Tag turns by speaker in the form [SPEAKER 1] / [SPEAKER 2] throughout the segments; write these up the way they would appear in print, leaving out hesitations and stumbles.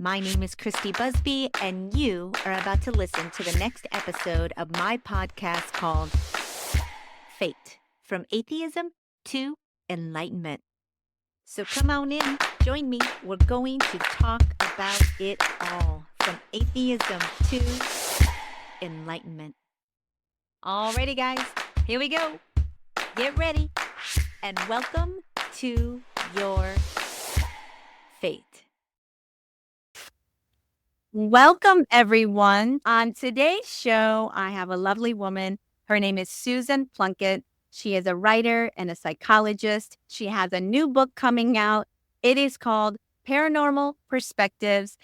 [SPEAKER 1] My name is Christy Busby, and you are about to listen to the next episode of my podcast called F.A.T.E, From Atheism to Enlightenment. So come on in, join me. We're going to talk about it all, from atheism to enlightenment. Alrighty, guys, here we go. Get ready, and welcome to your fate. Welcome, everyone. On today's show, I have a lovely woman. Her name is Susan Plunket. She is a writer and a psychologist. She has a new book coming out. It is called Paranormal Perspectives,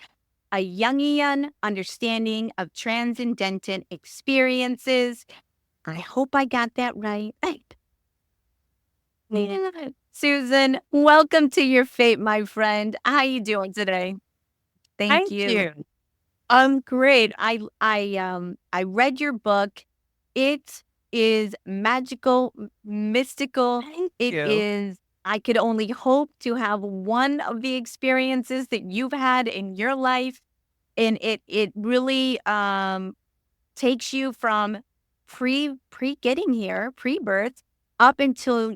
[SPEAKER 1] a Jungian understanding of transcendent experiences. I hope I got that right. Susan, welcome to your fate, my friend. How are you doing today? Thank you. I'm great. I read your book. It is magical, mystical. It is. I could only hope to have one of the experiences that you've had in your life, and it really takes you from pre getting here, pre-birth, up until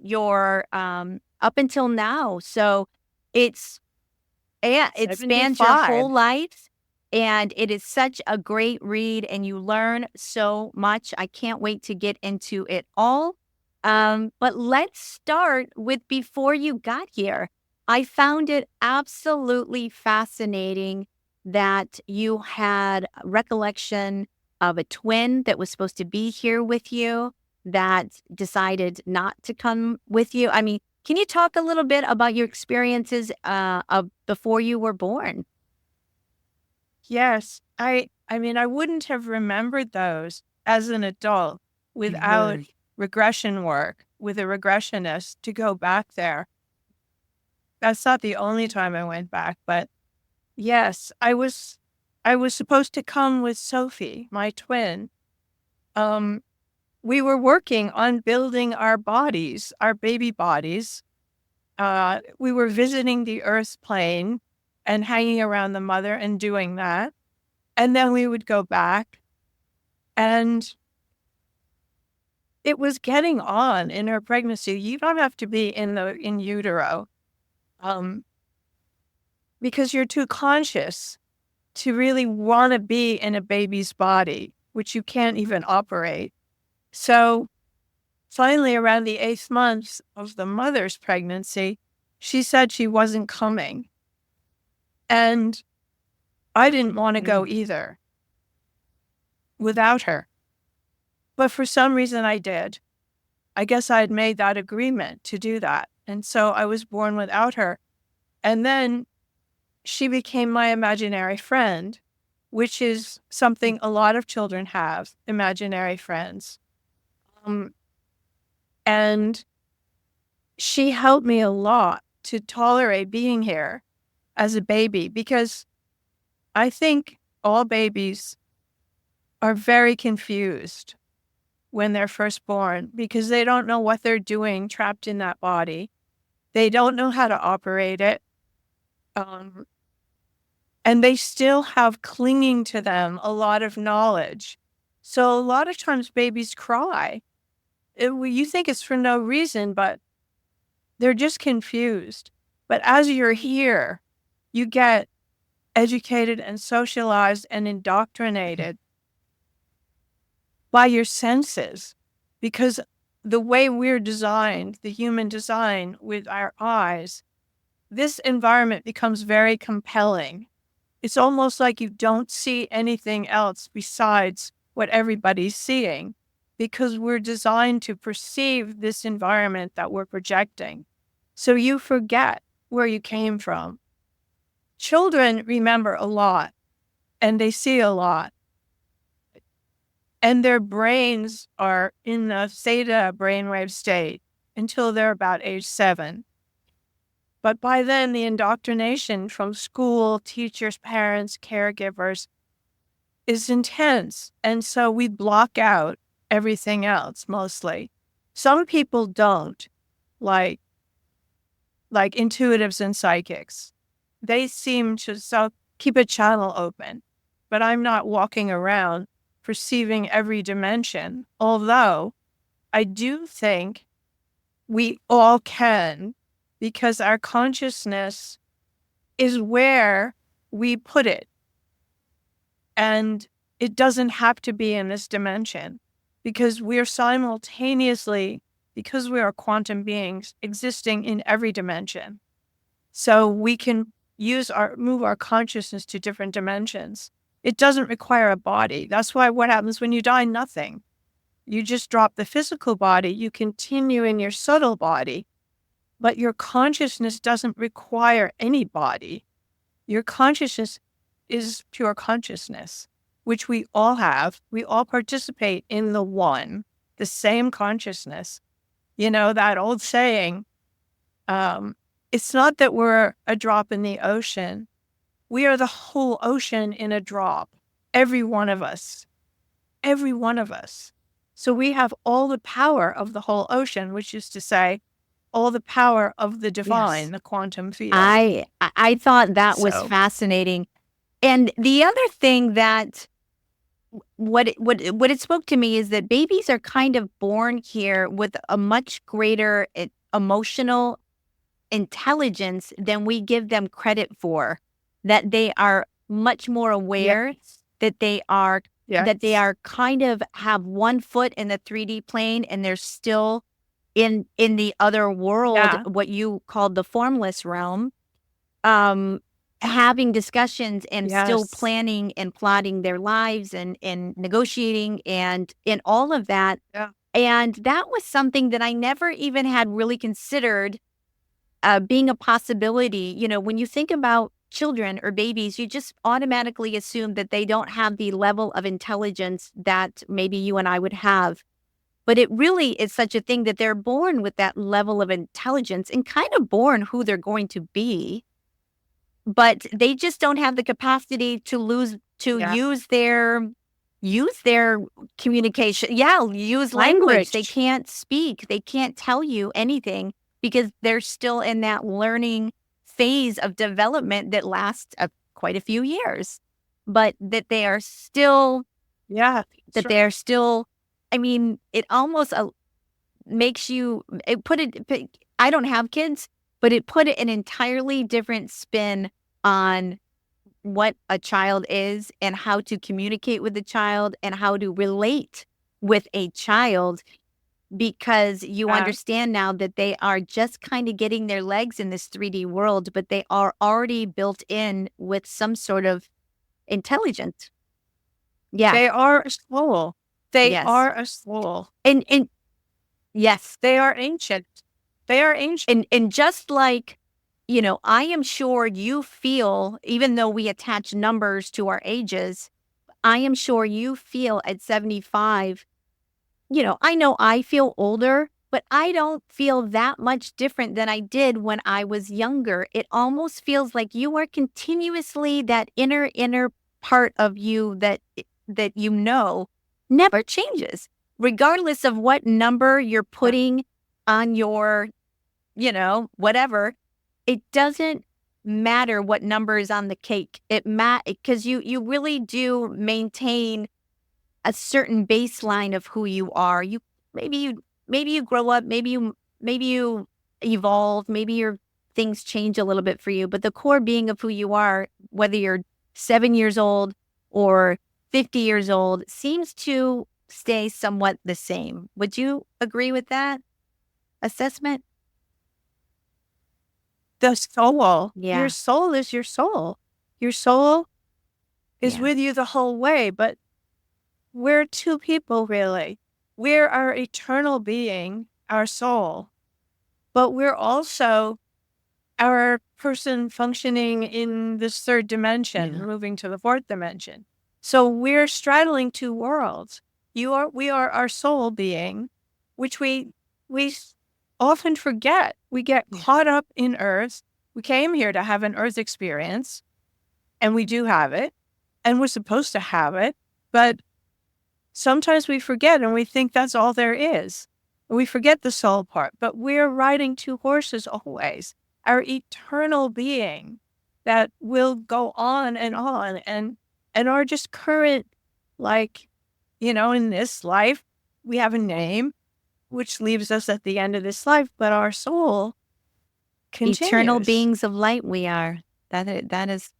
[SPEAKER 1] now. So it spans your whole life. And it is such a great read, and you learn so much. I can't wait to get into it all. But let's start with before you got here. I found it absolutely fascinating that you had recollection of a twin that was supposed to be here with you that decided not to come with you. I mean, can you talk a little bit about your experiences of before you were born?
[SPEAKER 2] Yes. I mean, I wouldn't have remembered those as an adult without regression work with a regressionist to go back there. That's not the only time I went back, but yes, I was supposed to come with Sophie, my twin. We were working on building our bodies, our baby bodies. We were visiting the Earth plane and hanging around the mother and doing that. And then we would go back, and it was getting on in her pregnancy. You don't have to be in utero, because you're too conscious to really want to be in a baby's body, which you can't even operate. So finally, around the 8th month of the mother's pregnancy, she said she wasn't coming. And I didn't want to go either without her. But for some reason I did. I guess I had made that agreement to do that. And so I was born without her. And then she became my imaginary friend, which is something a lot of children have, imaginary friends. And she helped me a lot to tolerate being here as a baby, because I think all babies are very confused when they're first born because they don't know what they're doing trapped in that body. They don't know how to operate it. And they still have clinging to them a lot of knowledge. So a lot of times babies cry. You think it's for no reason, but they're just confused. But as you're here, you get educated and socialized and indoctrinated by your senses, because the way we're designed, the human design with our eyes, this environment becomes very compelling. It's almost like you don't see anything else besides what everybody's seeing, because we're designed to perceive this environment that we're projecting. So you forget where you came from. Children remember a lot, and they see a lot. And their brains are in the theta brainwave state until they're about age 7. But by then, the indoctrination from school, teachers, parents, caregivers is intense. And so we block out everything else mostly. Some people don't, like intuitives and psychics. They seem to so keep a channel open, but I'm not walking around perceiving every dimension. Although I do think we all can, because our consciousness is where we put it. And it doesn't have to be in this dimension, because we're simultaneously, because we are quantum beings existing in every dimension. So we can move our consciousness to different dimensions. It doesn't require a body. That's why what happens when you die? Nothing. You just drop the physical body. You continue in your subtle body, but your consciousness doesn't require any body. Your consciousness is pure consciousness, which we all have. We all participate in the one, the same consciousness. You know, that old saying, it's not that we're a drop in the ocean. We are the whole ocean in a drop. Every one of us. Every one of us. So we have all the power of the whole ocean, which is to say, all the power of the divine, the quantum field.
[SPEAKER 1] I thought that was fascinating. And the other thing that what it spoke to me is that babies are kind of born here with a much greater emotional intelligence than we give them credit for. That they are much more aware, that they are kind of have one foot in the 3D plane and they're still in the other world, what you called the formless realm, having discussions and still planning and plotting their lives and negotiating and in all of that. And that was something that I never even had really considered being a possibility. You know, when you think about children or babies, you just automatically assume that they don't have the level of intelligence that maybe you and I would have. But it really is such a thing that they're born with that level of intelligence and kind of born who they're going to be. But they just don't have the capacity to use their communication. Use language. They can't speak. They can't tell you anything because they're still in that learning phase of development that lasts quite a few years. But that they are still, they're still, I mean, it almost makes you, I don't have kids, but it put an entirely different spin on what a child is and how to communicate with a child and how to relate with a child, because you understand now that they are just kind of getting their legs in this 3D world, but they are already built in with some sort of intelligence.
[SPEAKER 2] They are a soul. They are a soul.
[SPEAKER 1] And yes,
[SPEAKER 2] they are ancient. They are ancient.
[SPEAKER 1] And just like, you know, I am sure you feel, even though we attach numbers to our ages, I am sure you feel at 75, you know I feel older, but I don't feel that much different than I did when I was younger. It almost feels like you are continuously that inner part of you that you know never changes, regardless of what number you're putting on your, you know, whatever. It doesn't matter what number is on the cake. Because you really do maintain a certain baseline of who you are. Maybe you grow up, maybe you evolve, maybe your things change a little bit for you, but the core being of who you are, whether you're 7 years old or 50 years old, seems to stay somewhat the same. Would you agree with that assessment?
[SPEAKER 2] The soul. Your soul is your soul. Your soul is with you the whole way, but we're two people, really. We're our eternal being, our soul, but we're also our person functioning in this third dimension, moving to the fourth dimension. So we're straddling two worlds. We are our soul being, which we often forget. We get caught up in Earth. We came here to have an Earth experience, and we do have it, and we're supposed to have it, but sometimes we forget and we think that's all there is. We forget the soul part, but we're riding two horses always. Our eternal being that will go on and are just current, like, in this life, we have a name, which leaves us at the end of this life, but our soul
[SPEAKER 1] Eternal
[SPEAKER 2] continues.
[SPEAKER 1] beings of light we are. That is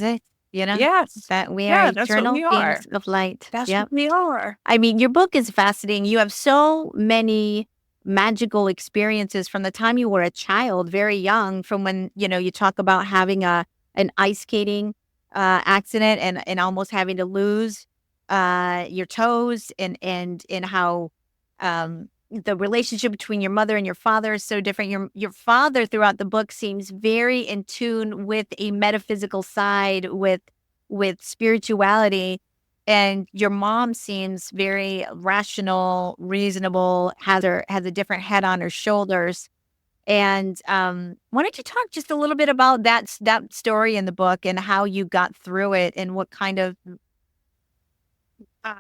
[SPEAKER 1] it,
[SPEAKER 2] Yes.
[SPEAKER 1] that we are
[SPEAKER 2] Yeah, that's what
[SPEAKER 1] eternal
[SPEAKER 2] we are.
[SPEAKER 1] beings of light.
[SPEAKER 2] That's what
[SPEAKER 1] Yep.
[SPEAKER 2] we are.
[SPEAKER 1] I mean, your book is fascinating. You have so many magical experiences from the time you were a child, very young, from when, you talk about having an ice skating accident and almost having to lose your toes and how the relationship between your mother and your father is so different. Your father throughout the book seems very in tune with a metaphysical side, with spirituality. And your mom seems very rational, reasonable, has a different head on her shoulders. And why don't you talk just a little bit about that story in the book and how you got through it and what kind of
[SPEAKER 2] Uh,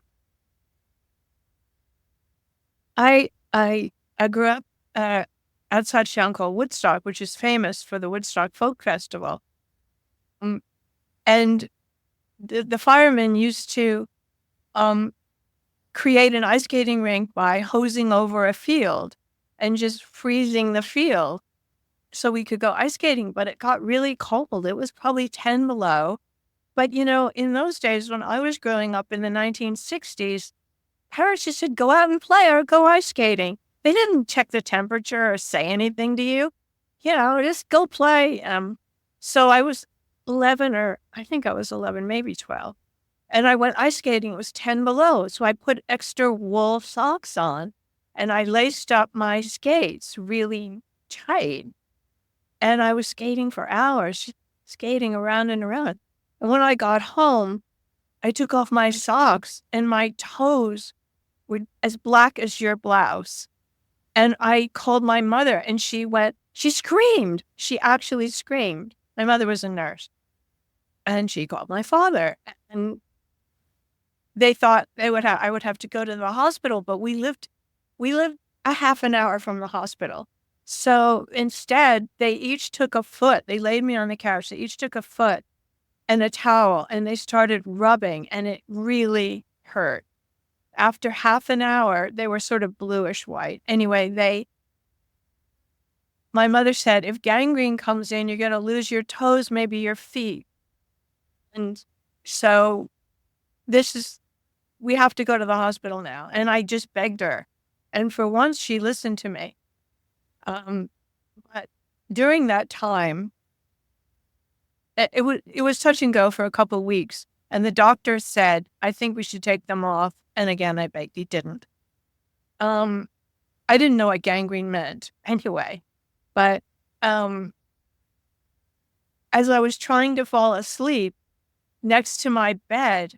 [SPEAKER 2] I grew up outside town called Woodstock, which is famous for the Woodstock Folk Festival. And the firemen used to um, create an ice skating rink by hosing over a field and just freezing the field so we could go ice skating. But it got really cold. It was probably 10 below. But, in those days when I was growing up in the 1960s, parents just said, go out and play or go ice skating. They didn't check the temperature or say anything to you. Just go play. So I was 11, or I think I was 11, maybe 12. And I went ice skating. It was 10 below. So I put extra wool socks on and I laced up my skates really tight. And I was skating for hours, skating around and around. And when I got home, I took off my socks and my toes were as black as your blouse. And I called my mother and she screamed. She actually screamed. My mother was a nurse. And she called my father. And they thought I would have to go to the hospital, but we lived a half an hour from the hospital. So instead, they each took a foot. They laid me on the couch. They each took a foot and a towel, and they started rubbing, and it really hurt. After half an hour, they were sort of bluish white. Anyway, my mother said, if gangrene comes in, you're going to lose your toes, maybe your feet. And so we have to go to the hospital now. And I just begged her. And for once, she listened to me. But during that time, it was touch and go for a couple of weeks. And the doctor said, I think we should take them off. And again, I begged. He didn't. I didn't know what gangrene meant anyway. But as I was trying to fall asleep, next to my bed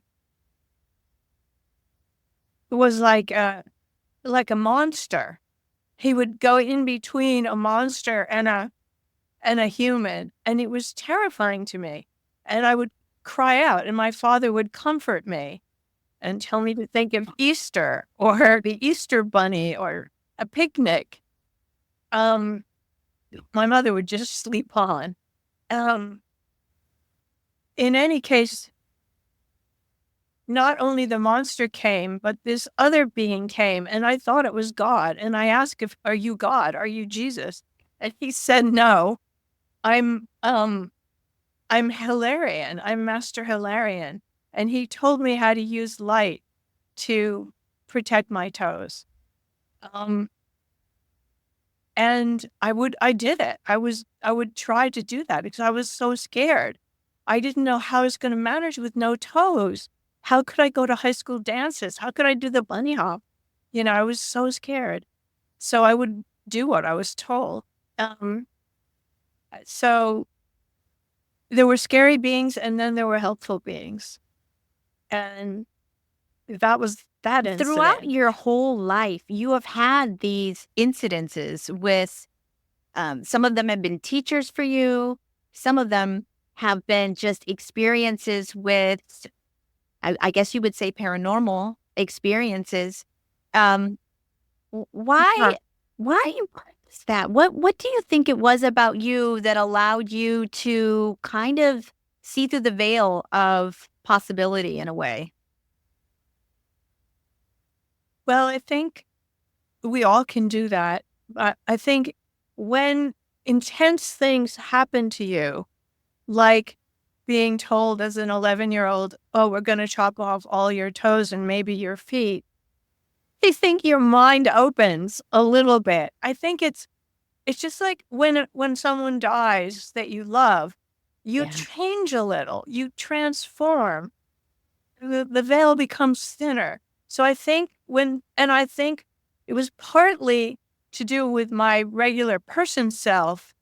[SPEAKER 2] was like a monster. He would go in between a monster and a human, and it was terrifying to me. And I would cry out, and my father would comfort me and tell me to think of Easter or the Easter bunny or a picnic. My mother would just sleep on. In any case, not only the monster came, but this other being came, and I thought it was God. And I asked, are you God? Are you Jesus? And he said, no, I'm Hilarion. I'm Master Hilarion. And he told me how to use light to protect my toes. And I did it. I would try to do that because I was so scared. I didn't know how I was going to manage with no toes. How could I go to high school dances? How could I do the bunny hop? I was so scared. So I would do what I was told. So there were scary beings and then there were helpful beings. And that was that incident.
[SPEAKER 1] Throughout your whole life, you have had these incidences with some of them have been teachers for you. Some of them have been just experiences with, I guess you would say, paranormal experiences. Why was that? What do you think it was about you that allowed you to kind of see through the veil of possibility in a way?
[SPEAKER 2] Well, I think we all can do that. But I think when intense things happen to you, like being told as an 11-year-old, oh, we're going to chop off all your toes and maybe your feet, I think your mind opens a little bit. I think it's just like when someone dies that you love, you
[SPEAKER 1] Yeah.
[SPEAKER 2] change a little, you transform. The veil becomes thinner. So I think it was partly to do with my regular person self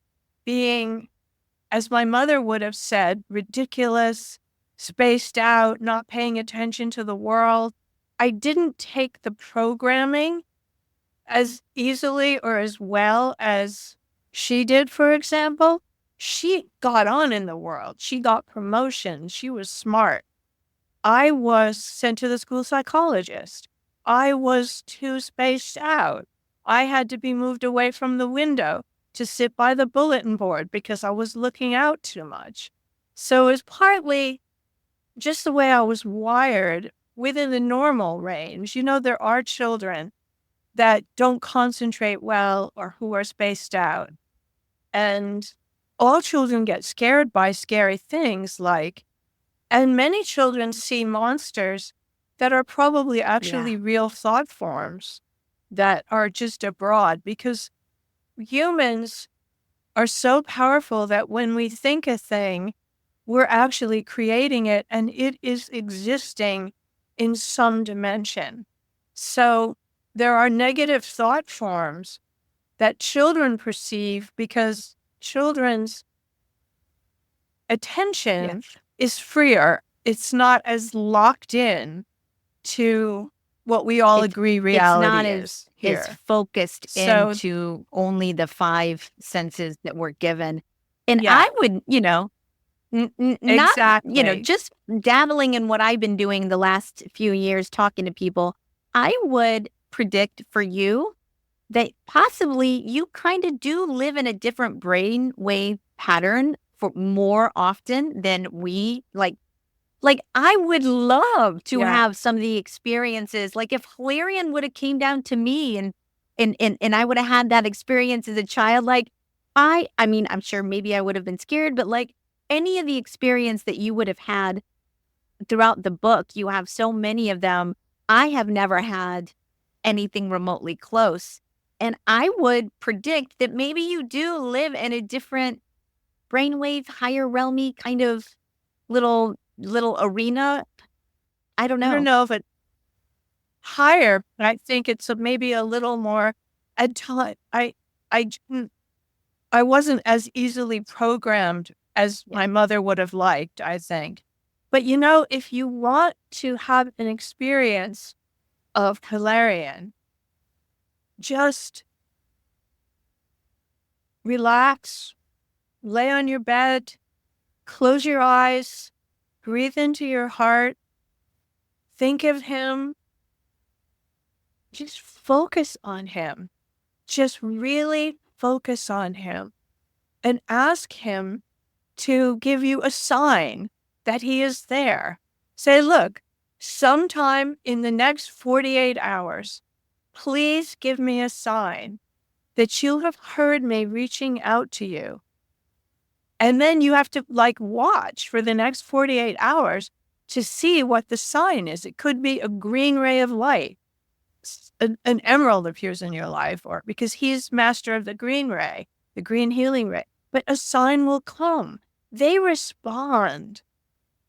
[SPEAKER 2] being, as my mother would have said, ridiculous, spaced out, not paying attention to the world. I didn't take the programming as easily or as well as she did, for example. She got on in the world. She got promotions. She was smart. I was sent to the school psychologist. I was too spaced out. I had to be moved away from the window to sit by the bulletin board because I was looking out too much. So it's partly just the way I was wired within the normal range. You know, there are children that don't concentrate well or who are spaced out. And all children get scared by scary things and many children see monsters that are probably
[SPEAKER 1] Yeah.
[SPEAKER 2] actually real thought forms that are just abroad because humans are so powerful that when we think a thing, we're actually creating it and it is existing in some dimension. So there are negative thought forms that children perceive because children's attention
[SPEAKER 1] Yes.
[SPEAKER 2] is freer. It's not as locked in to what we all agree
[SPEAKER 1] It's not
[SPEAKER 2] reality is
[SPEAKER 1] as
[SPEAKER 2] here.
[SPEAKER 1] focused
[SPEAKER 2] So,
[SPEAKER 1] into only the five senses that we're given. And
[SPEAKER 2] yeah,
[SPEAKER 1] I would, not,
[SPEAKER 2] exactly.
[SPEAKER 1] just dabbling in what I've been doing the last few years, talking to people, I would predict for you that possibly you kind of do live in a different brain wave pattern for more often than we like, I would love to
[SPEAKER 2] Yeah.
[SPEAKER 1] have some of the experiences. Like, if Hilarion would have came down to me and I would have had that experience as a child, like, I mean, I'm sure maybe I would have been scared, but, like, any of the experience that you would have had throughout the book, you have so many of them. I have never had anything remotely close, and I would predict that maybe you do live in a different brainwave, higher realmy kind of little arena. I don't
[SPEAKER 2] I don't
[SPEAKER 1] know.
[SPEAKER 2] know if it's higher, but I think it's maybe a little more at time. I, I wasn't as easily programmed as
[SPEAKER 1] Yeah.
[SPEAKER 2] my mother would have liked, I think. But if you want to have an experience of Hilarion, just relax, lay on your bed, close your eyes, breathe into your heart, think of him, just focus on him. Just really focus on him and ask him to give you a sign that he is there. Say, look, sometime in the next 48 hours, please give me a sign that you have heard me reaching out to you. And then you have to watch for the next 48 hours to see what the sign is. It could be a green ray of light. An emerald appears in your life, or because he's master of the green ray, the green healing ray. But a sign will come. They respond.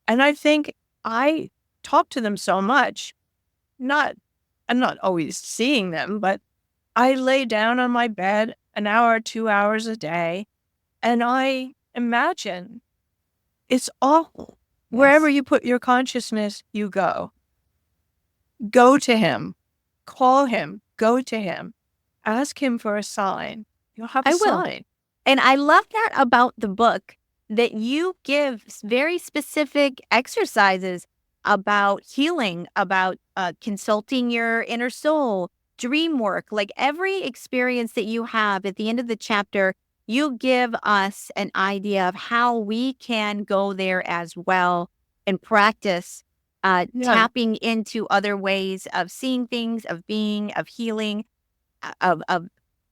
[SPEAKER 2] And I think I talk to them so much. I'm not always seeing them, but I lay down on my bed an hour, 2 hours a day, and I imagine it's awful. Wherever
[SPEAKER 1] Yes.
[SPEAKER 2] you put your consciousness, you go. Go to him. Call him. Go to him. Ask him for a sign. You'll have a
[SPEAKER 1] I will.
[SPEAKER 2] sign.
[SPEAKER 1] And I love that about the book that you give very specific exercises about healing, about consulting your inner soul, dream work, like every experience that you have at the end of the chapter, you give us an idea of how we can go there as well and practice tapping into other ways of seeing things, of being, of healing, of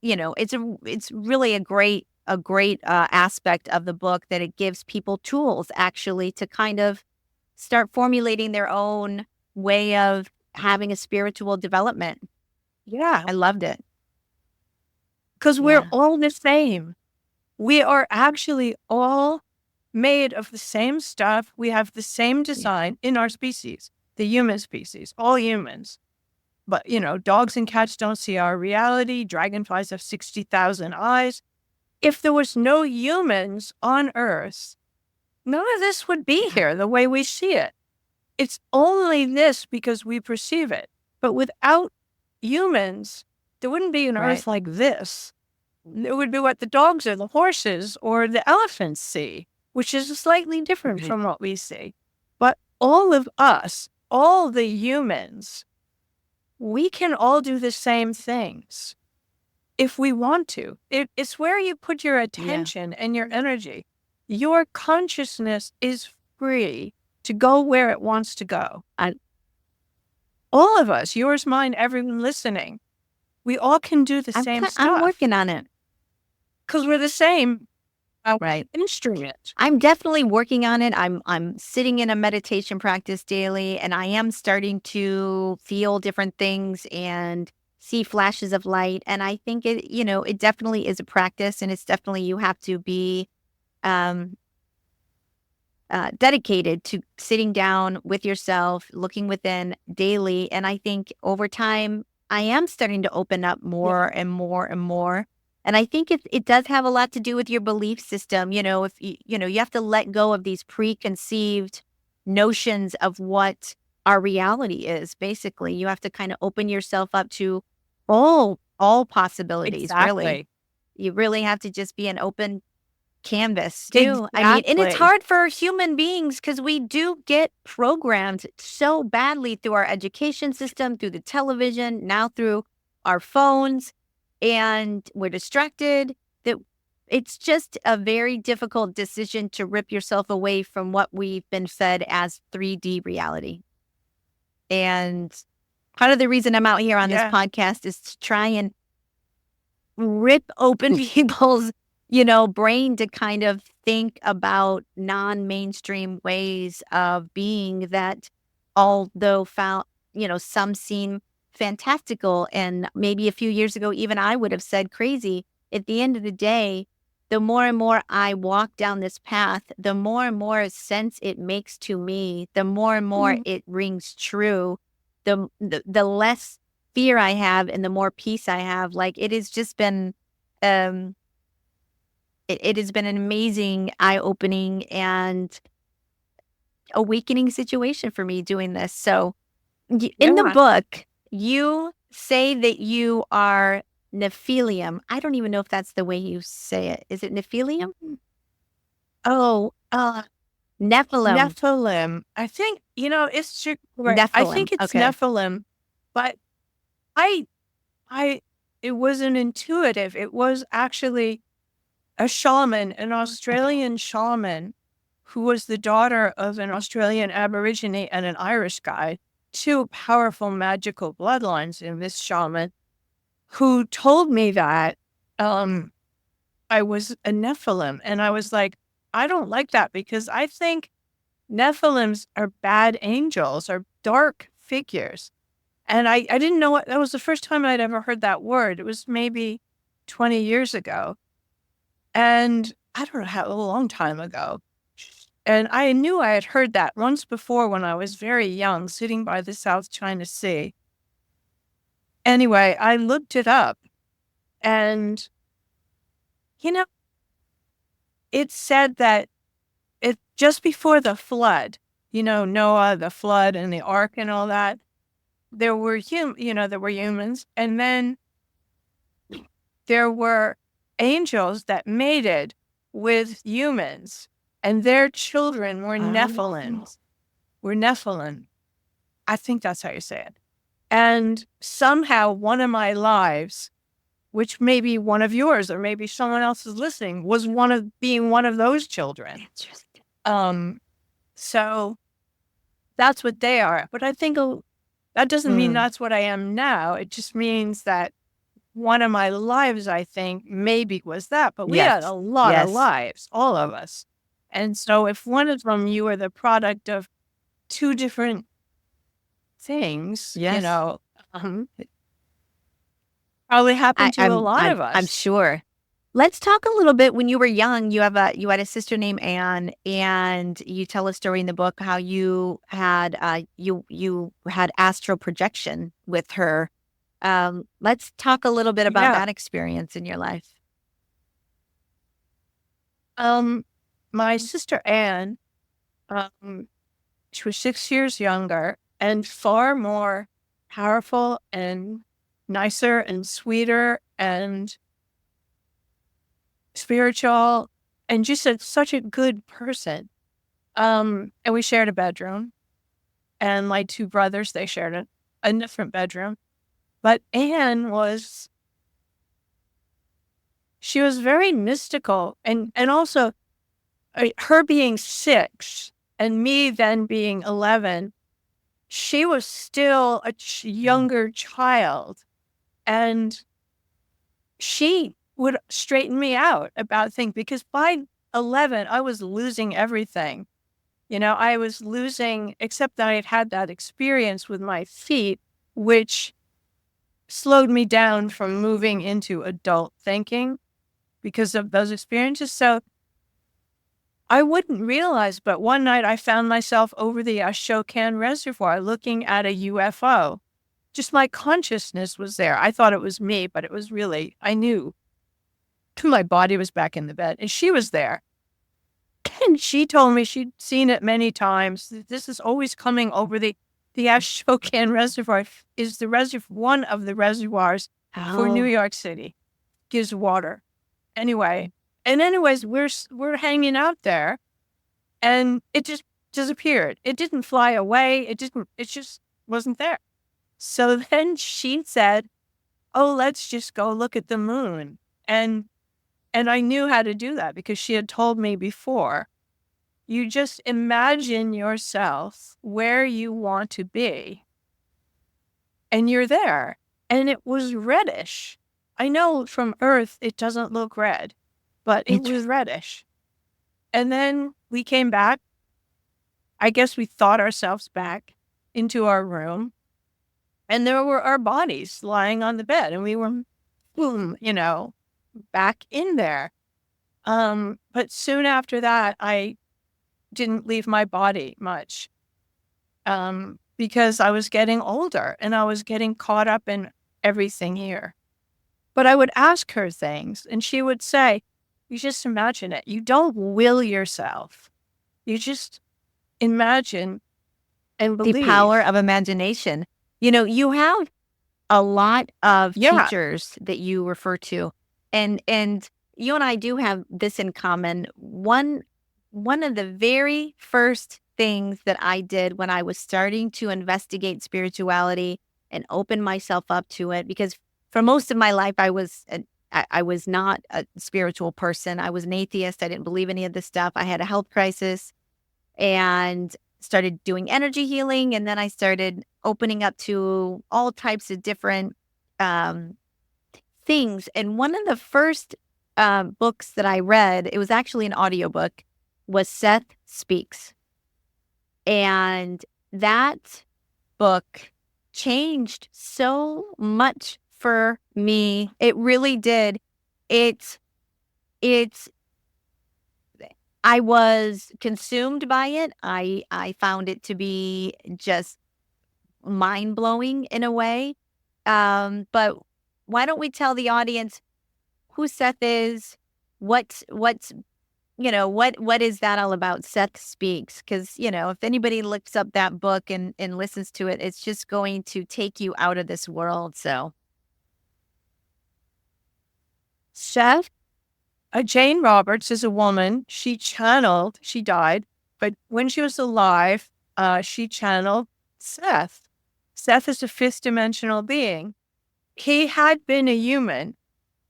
[SPEAKER 1] it's really a great aspect of the book that it gives people tools actually to kind of start formulating their own way of having a spiritual development.
[SPEAKER 2] Yeah.
[SPEAKER 1] I loved it.
[SPEAKER 2] Because we're all the same. We are actually all made of the same stuff. We have the same design in our species, the human species, all humans. But, dogs and cats don't see our reality. Dragonflies have 60,000 eyes. If there was no humans on Earth, none of this would be here the way we see it. It's only this because we perceive it. But without humans, there wouldn't be an Earth like this. It would be what the dogs or the horses or the elephants see, which is slightly different from what we see. But all of us, all the humans, we can all do the same things if we want to. It's where you put your attention and your energy. Your consciousness is free to go where it wants to go. All of us, yours, mine, everyone listening, we all can do the same stuff.
[SPEAKER 1] I'm working on it.
[SPEAKER 2] Because we're the same instrument.
[SPEAKER 1] I'm definitely working on it. I'm sitting in a meditation practice daily, and I am starting to feel different things and see flashes of light. And I think it definitely is a practice, and it's definitely, you have to be dedicated to sitting down with yourself, looking within daily. And I think over time, I am starting to open up more and more and more. And I think it does have a lot to do with your belief system. If you have to let go of these preconceived notions of what our reality is. Basically, you have to kind of open yourself up to all possibilities. Really, you really have to just be an open canvas too. I mean, and it's hard for human beings because we do get programmed so badly through our education system, through the television, now through our phones. And we're distracted, that it's just a very difficult decision to rip yourself away from what we've been fed as 3D reality. And part of the reason I'm out here on this podcast is to try and rip open people's, brain to kind of think about non-mainstream ways of being that, although some seem fantastical, and maybe a few years ago even I would have said crazy. At the end of the day, the more and more I walk down this path, the more and more sense it makes to me, the more and more it rings true, the less fear I have and the more peace I have. Like, it has just been it has been an amazing, eye-opening and awakening situation for me doing this. So in the book, you say that you are Nephilim. I don't even know if that's the way you say it. Is it Nephilim?
[SPEAKER 2] Oh,
[SPEAKER 1] Nephilim.
[SPEAKER 2] Nephilim. I think, it's Nephilim. I think it's Nephilim, but it wasn't intuitive. It was actually a shaman, an Australian shaman, who was the daughter of an Australian Aborigine and an Irish guy. Two powerful magical bloodlines in this shaman, who told me that I was a Nephilim. And I was like, I don't like that, because I think Nephilims are bad angels, or dark figures. And I didn't know what, that was the first time I'd ever heard that word. It was maybe 20 years ago. And I don't know how, a long time ago. And I knew I had heard that once before when I was very young, sitting by the South China Sea. Anyway, I looked it up, and, it said that just before the flood, Noah, the flood and the ark and all that, there were humans, and then there were angels that mated with humans. And their children were Nephilims. Were Nephilim. I think that's how you say it. And somehow one of my lives, which may be one of yours or maybe someone else is listening, was one of those children.
[SPEAKER 1] Interesting.
[SPEAKER 2] So that's what they are. But I think that doesn't mean that's what I am now. It just means that one of my lives, I think, maybe was that. But we had a lot of lives, all of us. And so if one of them, you were the product of two different things, probably happened to a lot of us.
[SPEAKER 1] I'm sure. Let's talk a little bit. When you were young, you had a sister named Anne, and you tell a story in the book how you had you had astral projection with her. Let's talk a little bit about that experience in your life.
[SPEAKER 2] My sister Anne, she was 6 years younger and far more powerful and nicer and sweeter and spiritual and just such a good person. And we shared a bedroom. And my two brothers, they shared a different bedroom. But Anne she was very mystical. And also, her being 6 and me then being 11, she was still a younger child. And she would straighten me out about things because by 11, I was losing everything. I was losing, except that I had had that experience with my feet, which slowed me down from moving into adult thinking because of those experiences. So I wouldn't realize, but one night I found myself over the Ashokan Reservoir looking at a UFO. Just my consciousness was there. I thought it was me, but it was really, I knew. My body was back in the bed, and she was there. And she told me she'd seen it many times. This is always coming over the Ashokan Reservoir is one of the reservoirs for New York City. Gives water. Anyways, we're hanging out there, and it just disappeared. It didn't fly away. It just wasn't there. So then she said, "Oh, let's just go look at the moon." And I knew how to do that because she had told me before. You just imagine yourself where you want to be, and you're there. And it was reddish. I know from Earth it doesn't look red, but it was reddish. And then we came back. I guess we thought ourselves back into our room, and there were our bodies lying on the bed, and we were, boom, back in there. But soon after that, I didn't leave my body much because I was getting older and I was getting caught up in everything here. But I would ask her things, and she would say, you just imagine it. You don't will yourself. You just imagine and believe.
[SPEAKER 1] The power of imagination. You have a lot of teachers that you refer to. And you and I do have this in common. One of the very first things that I did when I was starting to investigate spirituality and open myself up to it, because for most of my life I was not a spiritual person. I was an atheist. I didn't believe any of this stuff. I had a health crisis and started doing energy healing, and then I started opening up to all types of different things. And one of the first books that I read, it was actually an audiobook, was Seth Speaks. And that book changed so much for me. It really did. I was consumed by it. I found it to be just mind-blowing in a way. But why don't we tell the audience who Seth is, what is that all about? Seth Speaks, because if anybody looks up that book and listens to it, it's just going to take you out of this world. So
[SPEAKER 2] Seth, Jane Roberts is a woman. She died, but when she was alive, she channeled Seth. Seth is a fifth dimensional being. He had been a human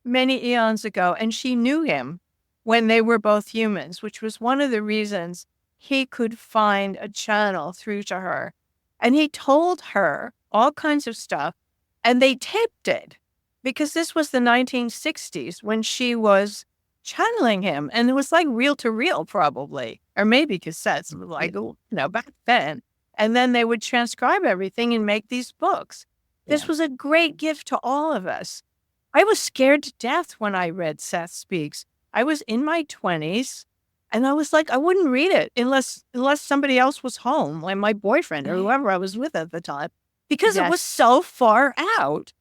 [SPEAKER 2] many eons ago, and she knew him when they were both humans, which was one of the reasons he could find a channel through to her. And he told her all kinds of stuff, and they taped it because this was the 1960s when she was channeling him. And it was like reel to reel, probably, or maybe cassettes, like, back then. And then they would transcribe everything and make these books. This was a great gift to all of us. I was scared to death when I read Seth Speaks. I was in my 20s, and I was like, I wouldn't read it unless somebody else was home, like my boyfriend or whoever I was with at the time, because it was so far out.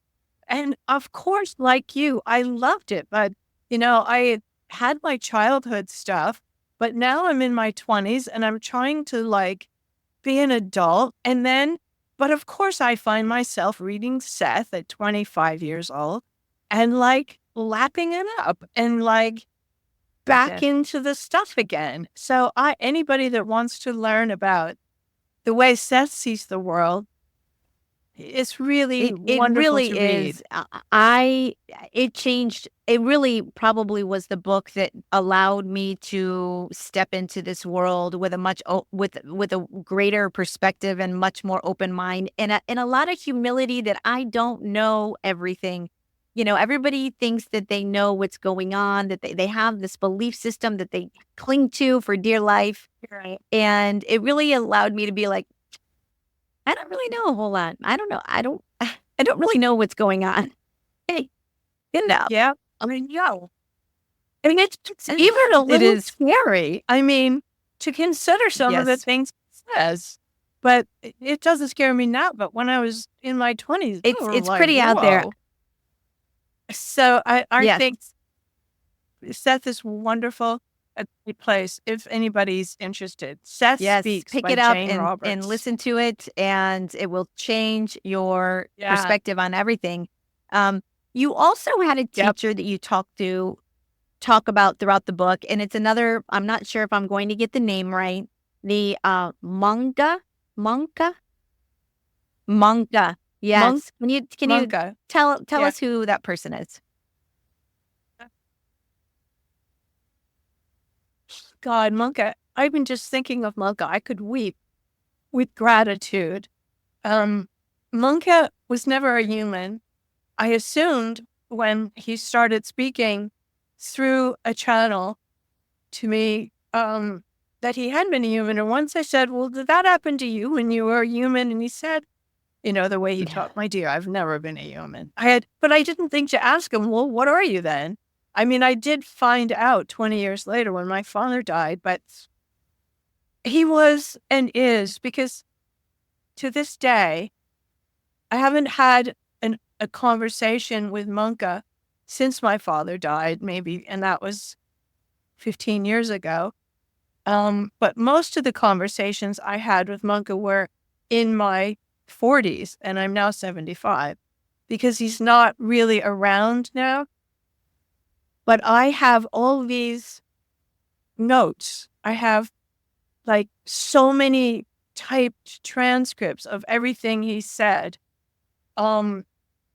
[SPEAKER 2] And of course, like you, I loved it. But, I had my childhood stuff, but now I'm in my 20s and I'm trying to be an adult. But of course, I find myself reading Seth at 25 years old and lapping it up and back into the stuff again. So anybody that wants to learn about the way Seth sees the world, it's really wonderful
[SPEAKER 1] really
[SPEAKER 2] to
[SPEAKER 1] is.
[SPEAKER 2] read.
[SPEAKER 1] It changed. It really probably was the book that allowed me to step into this world with with a greater perspective and much more open mind and a lot of humility that I don't know everything. Everybody thinks that they know what's going on, that they have this belief system that they cling to for dear life.
[SPEAKER 2] Right.
[SPEAKER 1] And it really allowed me to be like, I don't really know a whole lot. I don't know. I don't really know what's going on. Hey,
[SPEAKER 2] Yeah. I mean, it's even a little scary. I mean, to consider some of the things it says, but it doesn't scare me now. But when I was in my 20s,
[SPEAKER 1] it's pretty out there.
[SPEAKER 2] So I think Seth is wonderful. A great place if anybody's interested. Seth Speaks.
[SPEAKER 1] Pick
[SPEAKER 2] by
[SPEAKER 1] it up
[SPEAKER 2] Jane Roberts.
[SPEAKER 1] and listen to it, and it will change your perspective on everything. You also had a teacher that you talk about throughout the book, and it's another. I'm not sure if I'm going to get the name right. The Monka. Yes. Can you tell us who that person is?
[SPEAKER 2] God, Monka. I've been just thinking of Monka. I could weep with gratitude. Monka was never a human. I assumed when he started speaking through a channel to me that he had been a human. And once I said, well, did that happen to you when you were a human? And he said, the way he talked, my dear, I've never been a human. But I didn't think to ask him, well, what are you then? I mean, I did find out 20 years later when my father died, but he was and is, because to this day, I haven't had a conversation with Monka since my father died, maybe, and that was 15 years ago. But most of the conversations I had with Monka were in my 40s, and I'm now 75, because he's not really around now. But I have all these notes. I have so many typed transcripts of everything he said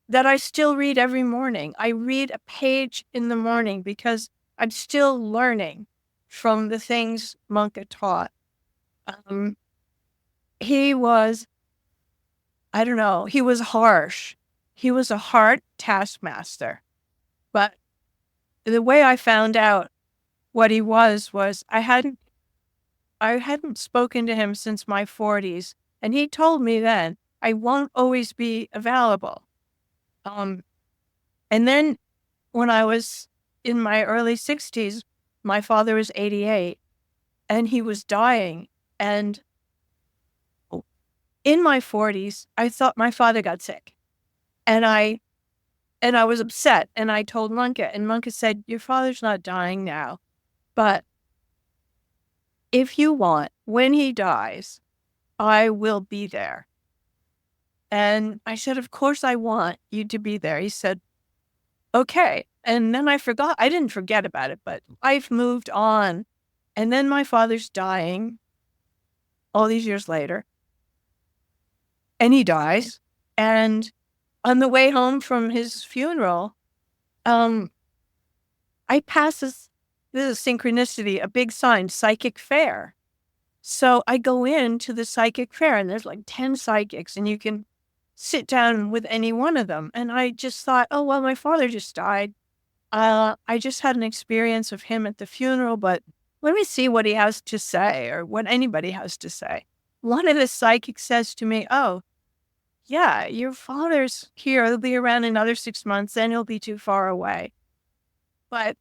[SPEAKER 2] that I still read every morning. I read a page in the morning because I'm still learning from the things Monka taught. He was, I don't know, he was harsh. He was a hard taskmaster. But the way I found out what he was I hadn't spoken to him since my 40s. And he told me then, I won't always be available. And then when I was in my early 60s, my father was 88 and he was dying. And in my 40s, I thought my father got sick. And I was upset, and I told Plunket, and Plunket said, your father's not dying now, but if you want, when he dies, I will be there. And I said, of course I want you to be there. He said, okay. And then I didn't forget about it, but life moved on. And then my father's dying all these years later, and he dies. And on the way home from his funeral, I passed this is synchronicity, a big sign, psychic fair. So I go into the psychic fair and there's like 10 psychics and you can sit down with any one of them. And I just thought, oh, well, my father just died. I just had an experience of him at the funeral, but let me see what he has to say or what anybody has to say. One of the psychics says to me, oh, yeah, your father's here. He'll be around another 6 months, then he'll be too far away. But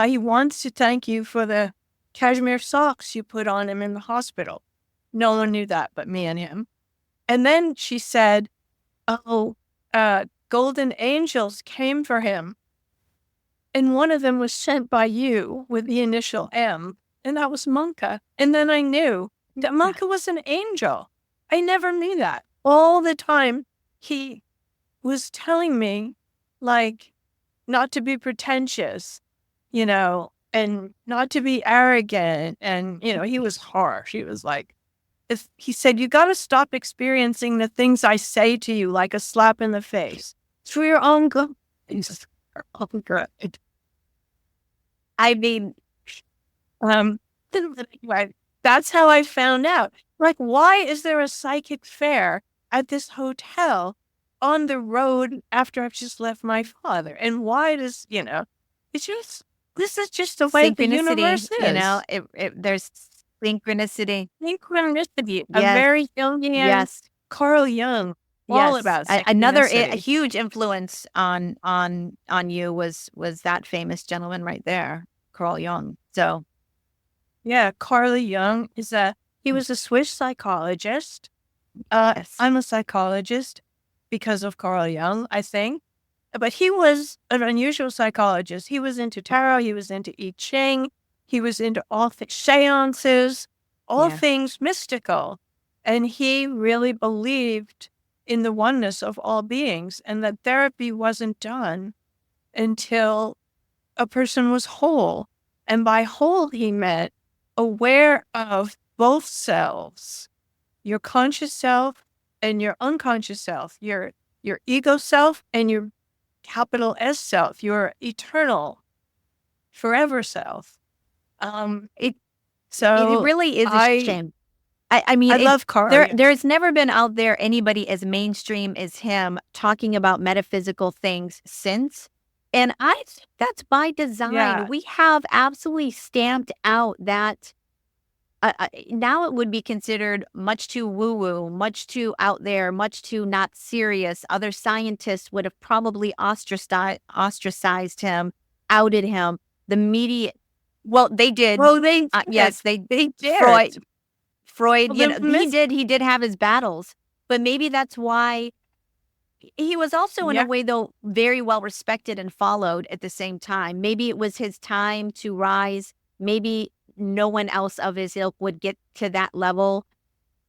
[SPEAKER 2] he wants to thank you for the cashmere socks you put on him in the hospital. No one knew that but me and him. And then she said, oh, golden angels came for him. And one of them was sent by you with the initial M, and that was Monka. And then I knew that Monka was an angel. I never knew that. All the time he was telling me, like, not to be pretentious, and not to be arrogant. And, he was harsh. He was like, he said, you got to stop experiencing the things I say to you like a slap in the face. It's for your own good. I mean, that's how I found out. Like, why is there a psychic fair at this hotel on the road after I've just left my father? And why does, it's just, this is just the way the universe is.
[SPEAKER 1] There's synchronicity.
[SPEAKER 2] Synchronicity.
[SPEAKER 1] Yes.
[SPEAKER 2] A very Jungian.
[SPEAKER 1] Yes.
[SPEAKER 2] Carl Jung. All about
[SPEAKER 1] another a huge influence on you was that famous gentleman right there, Carl Jung. So,
[SPEAKER 2] yeah, Carl Jung he was a Swiss psychologist.
[SPEAKER 1] Yes.
[SPEAKER 2] I'm a psychologist because of Carl Jung, I think. But he was an unusual psychologist. He was into tarot. He was into I Ching. He was into all things seances, all things mystical. And he really believed in the oneness of all beings and that therapy wasn't done until a person was whole. And by whole, he meant aware of both selves, your conscious self and your unconscious self, your ego self and your capital S self, your eternal, forever self.
[SPEAKER 1] It really is a shame. I mean,
[SPEAKER 2] I love Carl.
[SPEAKER 1] There's never been out there anybody as mainstream as him talking about metaphysical things since. And I think that's by design.
[SPEAKER 2] Yeah.
[SPEAKER 1] We have absolutely stamped out that now it would be considered much too woo-woo, much too out there, much too not serious. Other scientists would have probably ostracized him, outed him. The media, well, they did.
[SPEAKER 2] Well, they
[SPEAKER 1] yes, they
[SPEAKER 2] did.
[SPEAKER 1] Freud,
[SPEAKER 2] Well,
[SPEAKER 1] he did have his battles, but maybe that's why he was also in a way, though, very well respected and followed at the same time. Maybe it was his time to rise. Maybe no one else of his ilk would get to that level,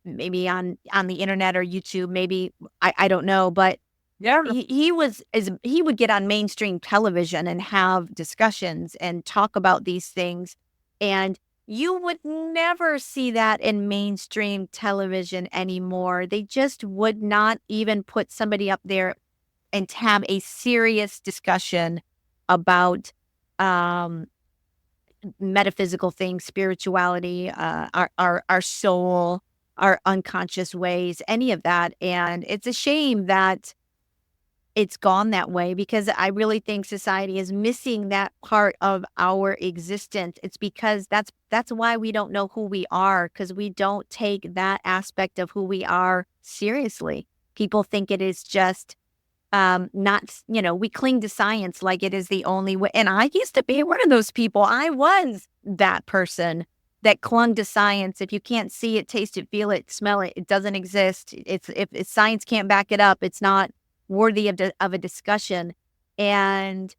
[SPEAKER 1] maybe on the internet or YouTube. Maybe, I don't know, but he would get on mainstream television and have discussions and talk about these things. And you would never see that in mainstream television anymore. They just would not even put somebody up there and have a serious discussion about metaphysical things, spirituality, our soul, our unconscious ways, any of that. And it's a shame that it's gone that way, because I really think society is missing that part of our existence. It's because that's why we don't know who we are, because we don't take that aspect of who we are seriously. People think it is just not, we cling to science like it is the only way. And I used to be one of those people. I was that person that clung to science. If you can't see it, taste it, feel it, smell it, it doesn't exist. If science can't back it up, it's not worthy of a discussion. And,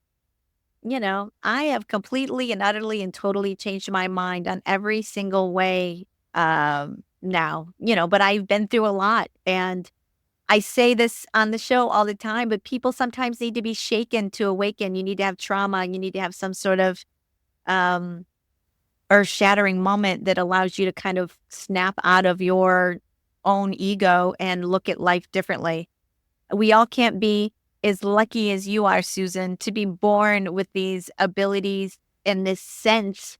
[SPEAKER 1] I have completely and utterly and totally changed my mind on every single way now, but I've been through a lot. And I say this on the show all the time, but people sometimes need to be shaken to awaken. You need to have trauma, and you need to have some sort of earth-shattering moment that allows you to kind of snap out of your own ego and look at life differently. we all can't be as lucky as you are, Susan, to be born with these abilities and this sense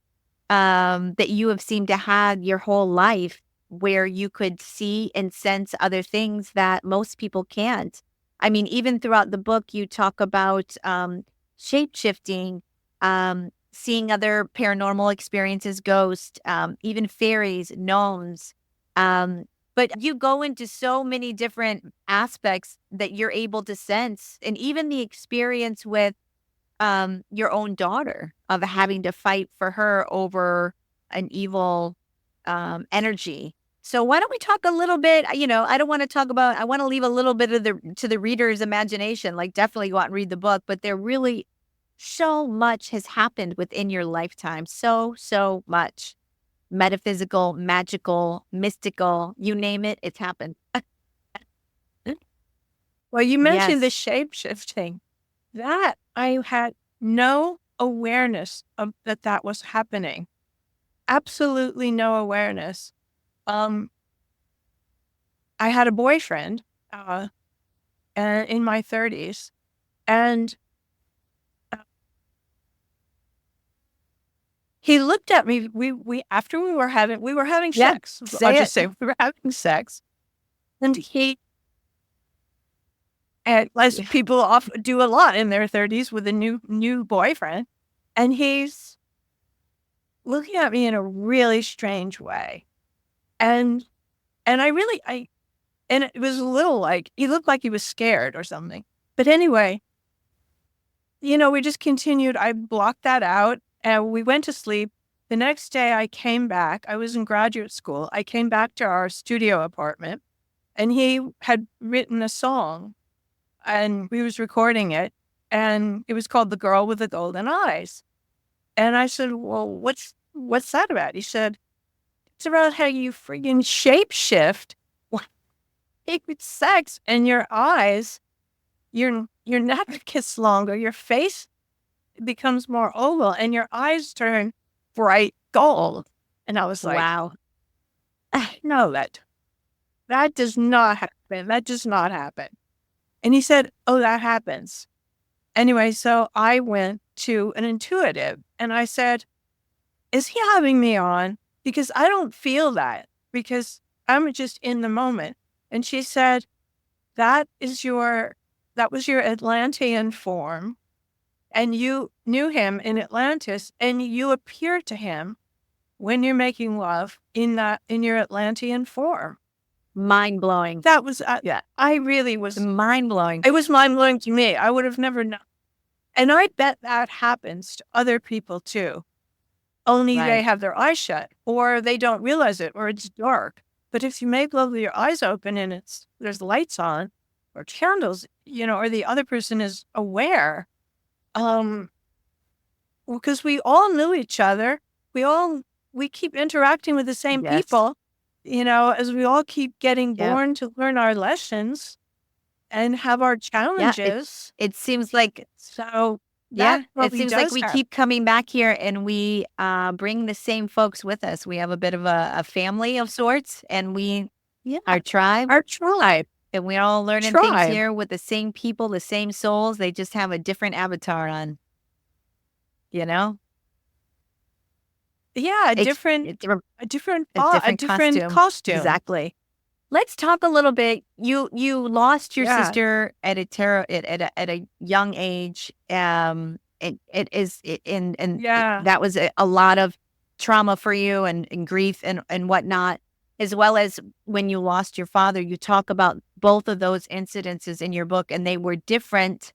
[SPEAKER 1] that you have seemed to have your whole life, where you could see and sense other things that most people can't. I mean, even throughout the book, you talk about shape shifting, seeing other paranormal experiences, ghosts, even fairies, gnomes. But you go into so many different aspects that you're able to sense, and even the experience with your own daughter, of having to fight for her over an evil energy. So why don't we talk a little bit, I don't want to talk about, I want to leave a little bit of to the reader's imagination, like definitely go out and read the book, but there really so much has happened within your lifetime. So much. Metaphysical, magical, mystical, you name it, it's happened.
[SPEAKER 2] Well, you mentioned the
[SPEAKER 1] Yes.
[SPEAKER 2] shape shifting. That I had no awareness of that was happening. Absolutely no awareness. I had a boyfriend in my 30s, and he looked at me. We after we were having
[SPEAKER 1] Yeah,
[SPEAKER 2] sex. I'll
[SPEAKER 1] say
[SPEAKER 2] just
[SPEAKER 1] it.
[SPEAKER 2] say we were having sex, and as people often do a lot in their 30s with a new boyfriend, and he's looking at me in a really strange way, and and it was a little like he looked like he was scared or something. But anyway, we just continued. I blocked that out, and we went to sleep. The next day I came back. I was in graduate school. I came back to our studio apartment, and he had written a song, and we was recording it, and it was called The Girl with the Golden Eyes. And I said, well, what's that about? He said, it's about how you friggin' shapeshift with sex, and your eyes, your neck gets longer, your face becomes more oval, and your eyes turn bright gold. And I was like,
[SPEAKER 1] Wow.
[SPEAKER 2] no, that does not happen. That does not happen. And he said, oh, that happens. Anyway, so I went to an intuitive, and I said, is he having me on? Because I don't feel that, because I'm just in the moment. And she said, that was your Atlantean form, and you knew him in Atlantis, and you appear to him when you're making love in your Atlantean form.
[SPEAKER 1] Mind blowing.
[SPEAKER 2] That was, I really was
[SPEAKER 1] mind blowing.
[SPEAKER 2] It was mind blowing to me. I would have never known. And I bet that happens to other people too. Only they have their eyes shut, or they don't realize it, or it's dark. But if you make love with your eyes open and there's lights on or candles, or the other person is aware, because we all knew each other. We keep interacting with the same people, as we all keep getting born to learn our lessons and have our challenges.
[SPEAKER 1] It seems like
[SPEAKER 2] so.
[SPEAKER 1] It seems like we keep coming back here, and we bring the same folks with us. We have a bit of a family of sorts, and our tribe, and we're all learning things here with the same people, the same souls. They just have a different avatar on,
[SPEAKER 2] Yeah, a different costume.
[SPEAKER 1] Exactly. Let's talk a little bit. You lost your sister at a young age. That was a lot of trauma for you, and grief and whatnot, as well as when you lost your father. You talk about both of those incidences in your book, and they were different.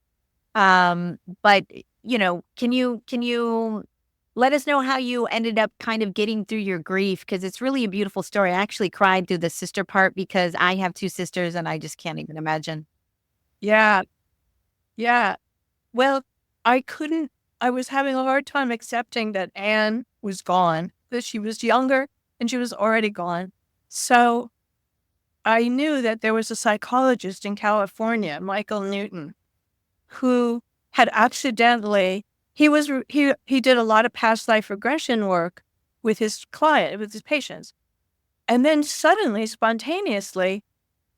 [SPEAKER 1] But can you let us know how you ended up kind of getting through your grief? Because it's really a beautiful story. I actually cried through the sister part, because I have two sisters, and I just can't even imagine.
[SPEAKER 2] Yeah. Well, I was having a hard time accepting that Anne was gone, that she was younger and she was already gone. So I knew that there was a psychologist in California, Michael Newton, who had accidentally, he did a lot of past life regression work with his patients. And then suddenly, spontaneously,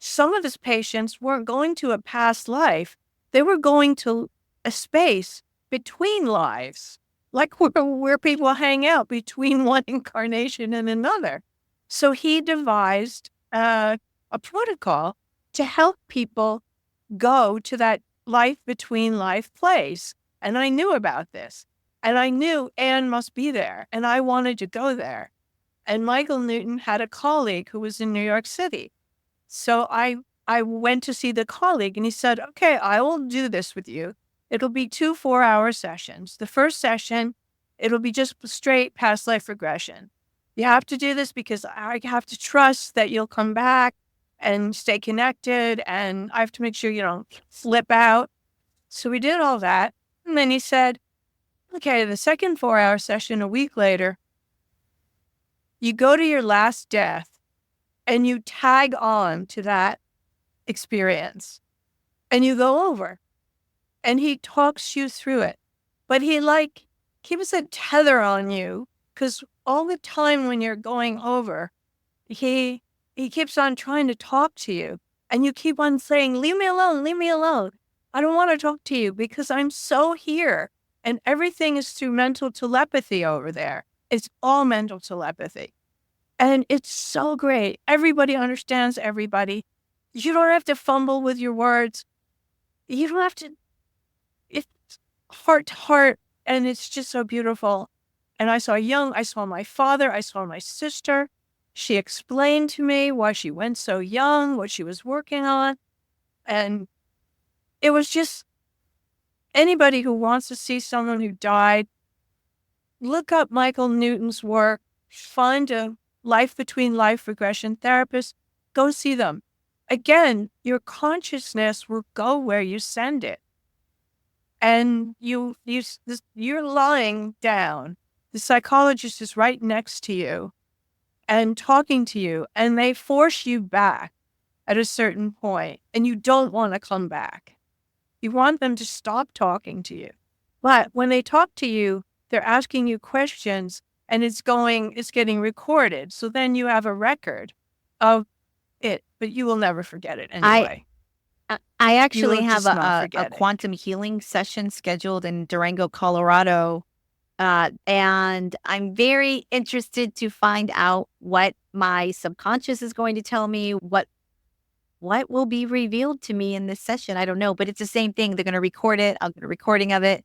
[SPEAKER 2] some of his patients weren't going to a past life. They were going to a space between lives, like where people hang out between one incarnation and another. So he devised a protocol to help people go to that life between life place. And I knew about this. And I knew Anne must be there. And I wanted to go there. And Michael Newton had a colleague who was in New York City. So I went to see the colleague and he said, okay, I will do this with you. It'll be 2 4-hour sessions. The first session, it'll be just straight past life regression. You have to do this because I have to trust that you'll come back and stay connected. And I have to make sure you don't flip out. So we did all that. And then he said, okay, the second 4-hour session a week later, you go to your last death and you tag on to that experience and you go over and he talks you through it. But he keeps a tether on you because all the time when you're going over, he keeps on trying to talk to you and you keep on saying, leave me alone, leave me alone. I don't want to talk to you because I'm so here. And everything is through mental telepathy over there. It's all mental telepathy. And it's so great. Everybody understands everybody. You don't have to fumble with your words. You don't have to, it's heart to heart. And it's just so beautiful. And I saw my father, I saw my sister. She explained to me why she went so young, what she was working on. And it was just anybody who wants to see someone who died, look up Michael Newton's work, find a life between life regression therapist, go see them. Again, your consciousness will go where you send it. And you're lying down. The psychologist is right next to you and talking to you, and they force you back at a certain point, and you don't want to come back. You want them to stop talking to you. But when they talk to you, they're asking you questions and it's getting recorded. So then you have a record of it, but you will never forget it anyway.
[SPEAKER 1] I actually have a quantum healing session scheduled in Durango, Colorado. And I'm very interested to find out what my subconscious is going to tell me, what will be revealed to me in this session. I don't know, but it's the same thing. They're going to record it. I'll get a recording of it.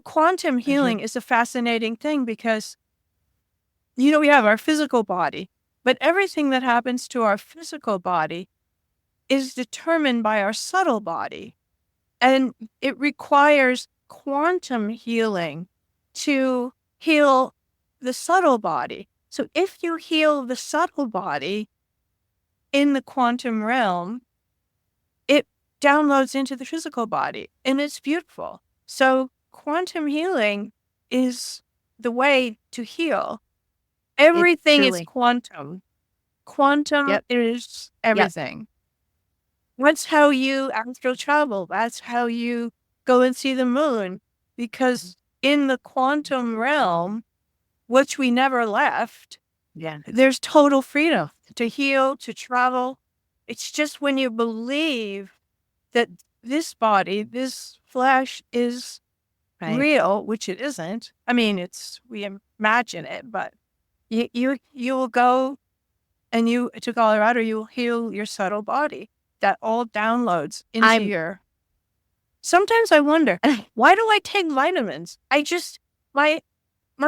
[SPEAKER 2] Quantum healing is a fascinating thing because, we have our physical body, but everything that happens to our physical body is determined by our subtle body. And it requires quantum healing to heal the subtle body. So if you heal the subtle body in the quantum realm, it downloads into the physical body and it's beautiful. So quantum healing is the way to heal. Everything is quantum. Quantum is everything. Yep. That's how you astral travel. That's how you go and see the moon. Because in the quantum realm, which we never left, there's total freedom to heal, to travel. It's just when you believe that this body, this flesh is real, which it isn't. I mean, we imagine it, but you will go and to Colorado, you will heal your subtle body. That all downloads into your. Sometimes I wonder, why do I take vitamins? My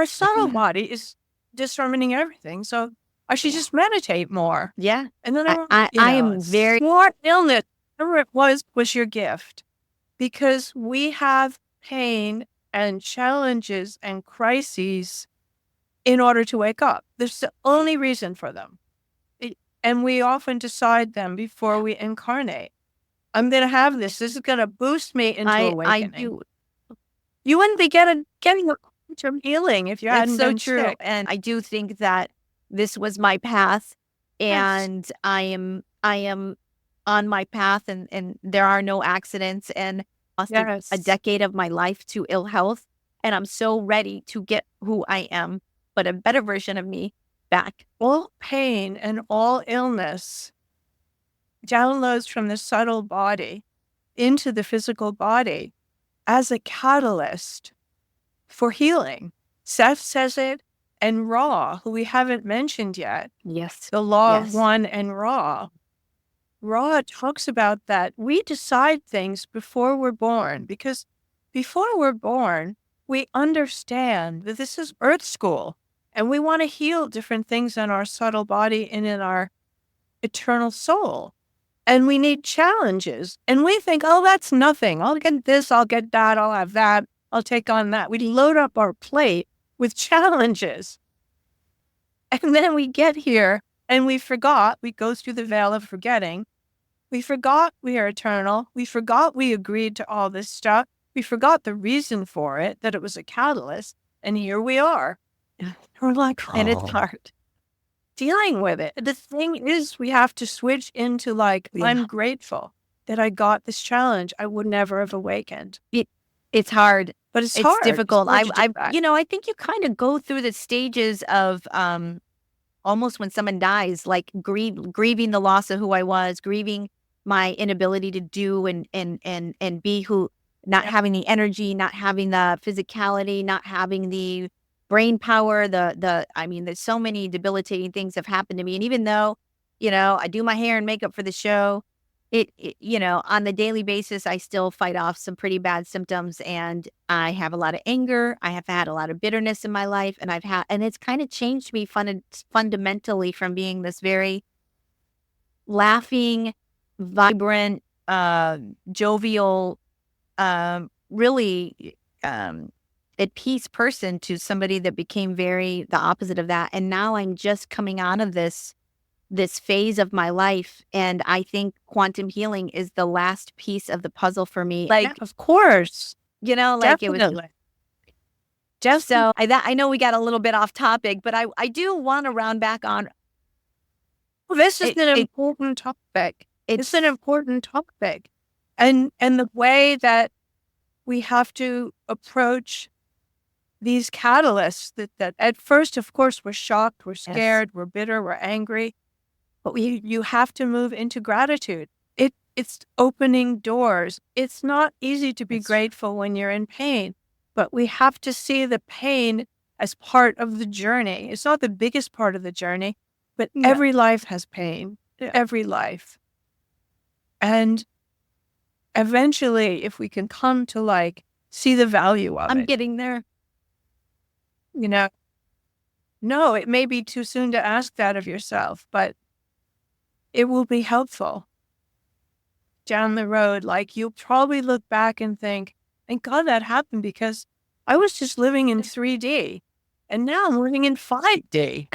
[SPEAKER 2] subtle body is discerning everything, so I should just meditate more.
[SPEAKER 1] Yeah,
[SPEAKER 2] and then I am very more illness. Whatever it was your gift, because we have pain and challenges and crises in order to wake up. That's the only reason for them. And we often decide them before we incarnate. I'm going to have this. This is going to boost me into awakening. You wouldn't be getting a quantum healing if you hadn't been true. Sick.
[SPEAKER 1] And I do think that this was my path, and I am on my path, and there are no accidents. And I lost a decade of my life to ill health, and I'm so ready to get who I am, but a better version of me back.
[SPEAKER 2] All pain and all illness downloads from the subtle body into the physical body as a catalyst for healing. Seth says it, and Ra, who we haven't mentioned yet.
[SPEAKER 1] Yes.
[SPEAKER 2] The law
[SPEAKER 1] Yes.
[SPEAKER 2] of one and Ra. Ra talks about that. We decide things before we're born, because before we're born, we understand that this is Earth school, and we want to heal different things in our subtle body and in our eternal soul. And we need challenges. And we think, oh, that's nothing. I'll get this, I'll get that, I'll have that, I'll take on that. We load up our plate with challenges. And then we get here and we forgot, we go through the veil of forgetting. We forgot we are eternal. We forgot we agreed to all this stuff. We forgot the reason for it, that it was a catalyst. And here we are. We're like, and it's hard dealing with it. The thing is, we have to switch into like, I'm grateful that I got this challenge. I would never have awakened.
[SPEAKER 1] It's hard,
[SPEAKER 2] but it's hard.
[SPEAKER 1] Difficult. I think you kind of go through the stages of almost when someone dies, like grieving the loss of who I was, grieving my inability to do and be who, not having the energy, not having the physicality, not having the brain power, there's so many debilitating things have happened to me. And even though, I do my hair and makeup for the show, it on the daily basis, I still fight off some pretty bad symptoms, and I have a lot of anger. I have had a lot of bitterness in my life, and it's kind of changed me fundamentally from being this very laughing, vibrant, jovial, really, at peace person to somebody that became very the opposite of that. And now I'm just coming out of this phase of my life, and I think quantum healing is the last piece of the puzzle for me.
[SPEAKER 2] Like, of course,
[SPEAKER 1] like
[SPEAKER 2] definitely.
[SPEAKER 1] it was. Just so I know we got a little bit off topic, but I do want to round back on.
[SPEAKER 2] Well, this is an important topic. It's an important topic, and the way that we have to approach these catalysts that at first, of course, we're shocked, we're scared, we're bitter, we're angry, but you have to move into gratitude. It's opening doors. It's not easy to be grateful when you're in pain, but we have to see the pain as part of the journey. It's not the biggest part of the journey, but every life has pain, every life. And eventually, if we can come to like see the value of it.
[SPEAKER 1] I'm getting there.
[SPEAKER 2] No, it may be too soon to ask that of yourself, but it will be helpful down the road. Like, you'll probably look back and think, thank God that happened, because I was just living in 3D and now I'm living in 5D.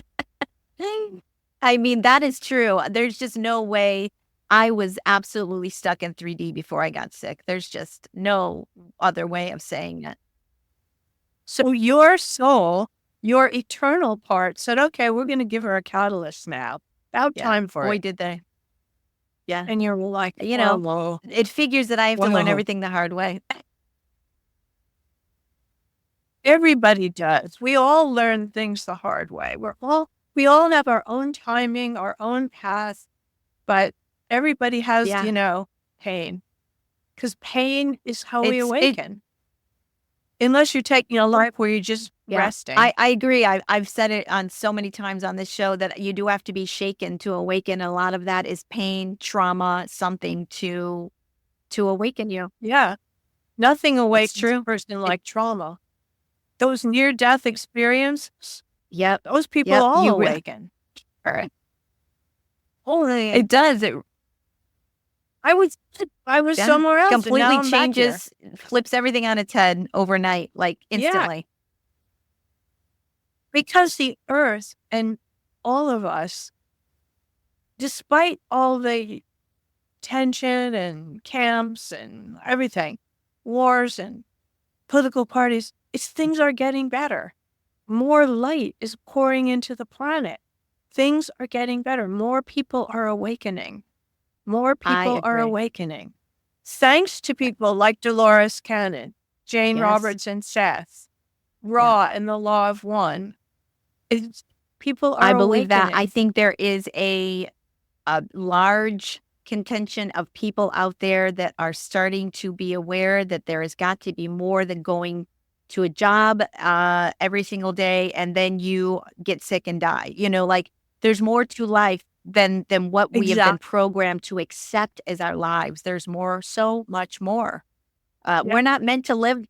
[SPEAKER 1] I mean, that is true. There's just no way. I was absolutely stuck in 3D before I got sick. There's just no other way of saying it.
[SPEAKER 2] So your soul, your eternal part said, okay, we're going to give her a catalyst now. About time for it.
[SPEAKER 1] Boy, did they. Yeah.
[SPEAKER 2] And you're like,
[SPEAKER 1] it figures that I have to learn everything the hard way.
[SPEAKER 2] Everybody does. We all learn things the hard way. We all have our own timing, our own path, but everybody has, pain. Because pain is how we awaken. Unless you're taking a life where you're just resting.
[SPEAKER 1] I agree. I've said it on so many times on this show that you do have to be shaken to awaken. A lot of that is pain, trauma, something to awaken you.
[SPEAKER 2] Yeah. Nothing awakens a person like trauma. Those near-death experiences, those people all awaken.
[SPEAKER 1] Only it does.
[SPEAKER 2] I was somewhere else.
[SPEAKER 1] Completely changes, flips everything on its head overnight, like instantly.
[SPEAKER 2] Yeah. Because the earth and all of us, despite all the tension and camps and everything, wars and political parties, things are getting better. More light is pouring into the planet. Things are getting better. More people are awakening. More people are awakening. Thanks to people like Dolores Cannon, Jane Roberts and Seth, Ra and the Law of One. People are
[SPEAKER 1] I believe
[SPEAKER 2] awakening.
[SPEAKER 1] that. I think there is a large contention of people out there that are starting to be aware that there has got to be more than going to a job every single day and then you get sick and die. Like there's more to life than what we have been programmed to accept as our lives. There's more, so much more. We're not meant to live.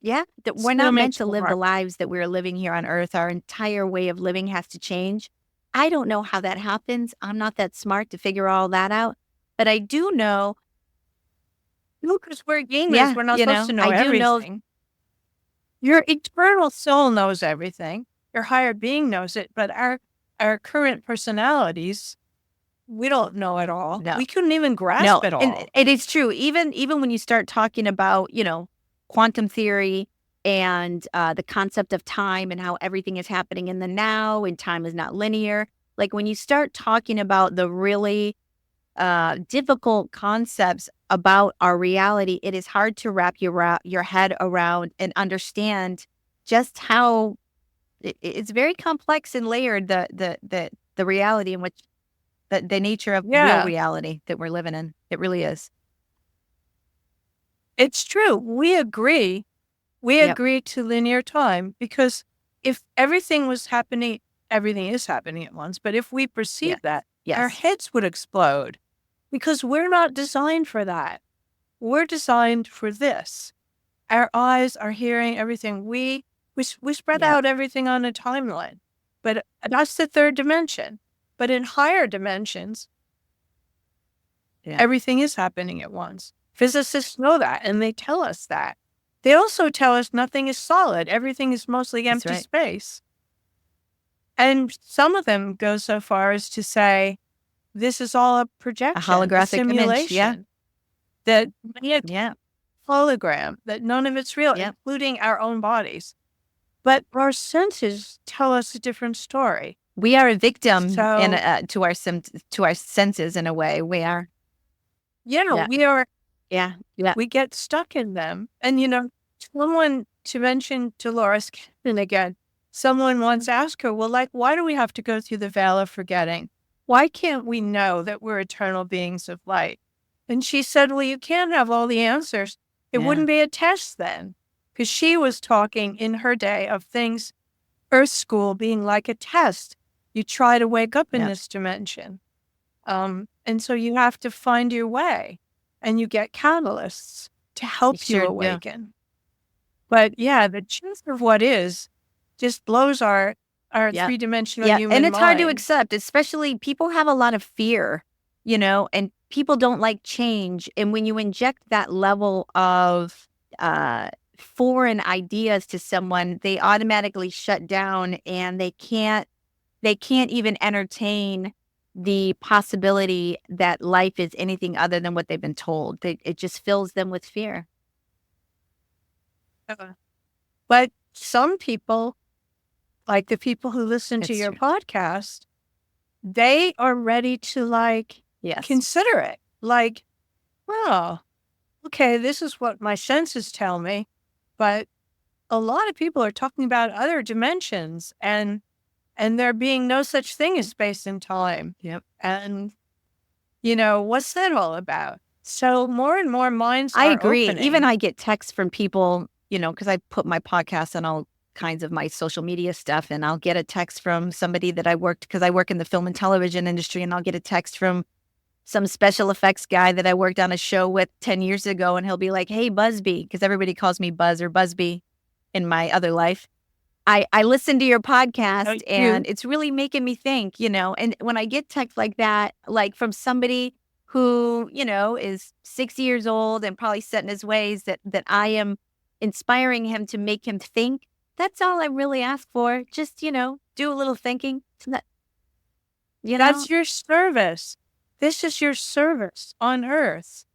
[SPEAKER 1] Yeah, we're not meant to live the lives that we're living here on Earth. Our entire way of living has to change. I don't know how that happens. I'm not that smart to figure all that out. But I do know.
[SPEAKER 2] Because we're gamers, we're not supposed to know everything. Your eternal soul knows everything. Your higher being knows it. But our current personalities, we don't know it all. No. We couldn't even grasp it all.
[SPEAKER 1] And it is true. Even when you start talking about, quantum theory and the concept of time and how everything is happening in the now and time is not linear. Like when you start talking about the really difficult concepts about our reality, it is hard to wrap your head around and understand just how it's very complex and layered, the reality in which the nature of real reality that we're living in. It really is.
[SPEAKER 2] It's true. We agree. We agree to linear time because if everything was happening, everything is happening at once. But if we perceive that, our heads would explode because we're not designed for that. We're designed for this. Our eyes, our hearing, everything. We spread out everything on a timeline. But that's the third dimension. But in higher dimensions, everything is happening at once. Physicists know that, and they tell us that. They also tell us nothing is solid. Everything is mostly empty space. And some of them go so far as to say, this is all a projection,
[SPEAKER 1] a holographic
[SPEAKER 2] simulation.
[SPEAKER 1] Image,
[SPEAKER 2] That hologram, that none of it's real, including our own bodies. But our senses tell us a different story.
[SPEAKER 1] We are a victim to our senses in a way. We are.
[SPEAKER 2] We are. We get stuck in them. And, someone, to mention Dolores Cannon again, someone once asked her, well, why do we have to go through the veil of forgetting? Why can't we know that we're eternal beings of light? And she said, well, you can't have all the answers. It wouldn't be a test then. Because she was talking in her day of things, Earth School being like a test. You try to wake up in this dimension. And so you have to find your way. And you get catalysts to help you awaken. But the truth of what is just blows our three-dimensional human mind.
[SPEAKER 1] And it's hard to accept, especially people have a lot of fear, and people don't like change. And when you inject that level of foreign ideas to someone, they automatically shut down and they can't even entertain the possibility that life is anything other than what they've been told. It just fills them with fear.
[SPEAKER 2] But some people, like the people who listen to your podcast, they are ready to consider it. Well, okay, this is what my senses tell me, but a lot of people are talking about other dimensions and there being no such thing as space and time. And, what's that all about? So more and more minds are
[SPEAKER 1] agree.
[SPEAKER 2] opening.
[SPEAKER 1] Even I get texts from people, because I put my podcast on all kinds of my social media stuff, and I'll get a text from somebody that because I work in the film and television industry, and I'll get a text from some special effects guy that I worked on a show with 10 years ago, and he'll be like, hey, Busby, because everybody calls me Buzz or Busby in my other life. I listen to your podcast and it's really making me think, and when I get text like that, like from somebody who, is 60 years old and probably set in his ways, that I am inspiring him to make him think, that's all I really ask for. Just, do a little thinking.
[SPEAKER 2] That's your service. This is your service on Earth.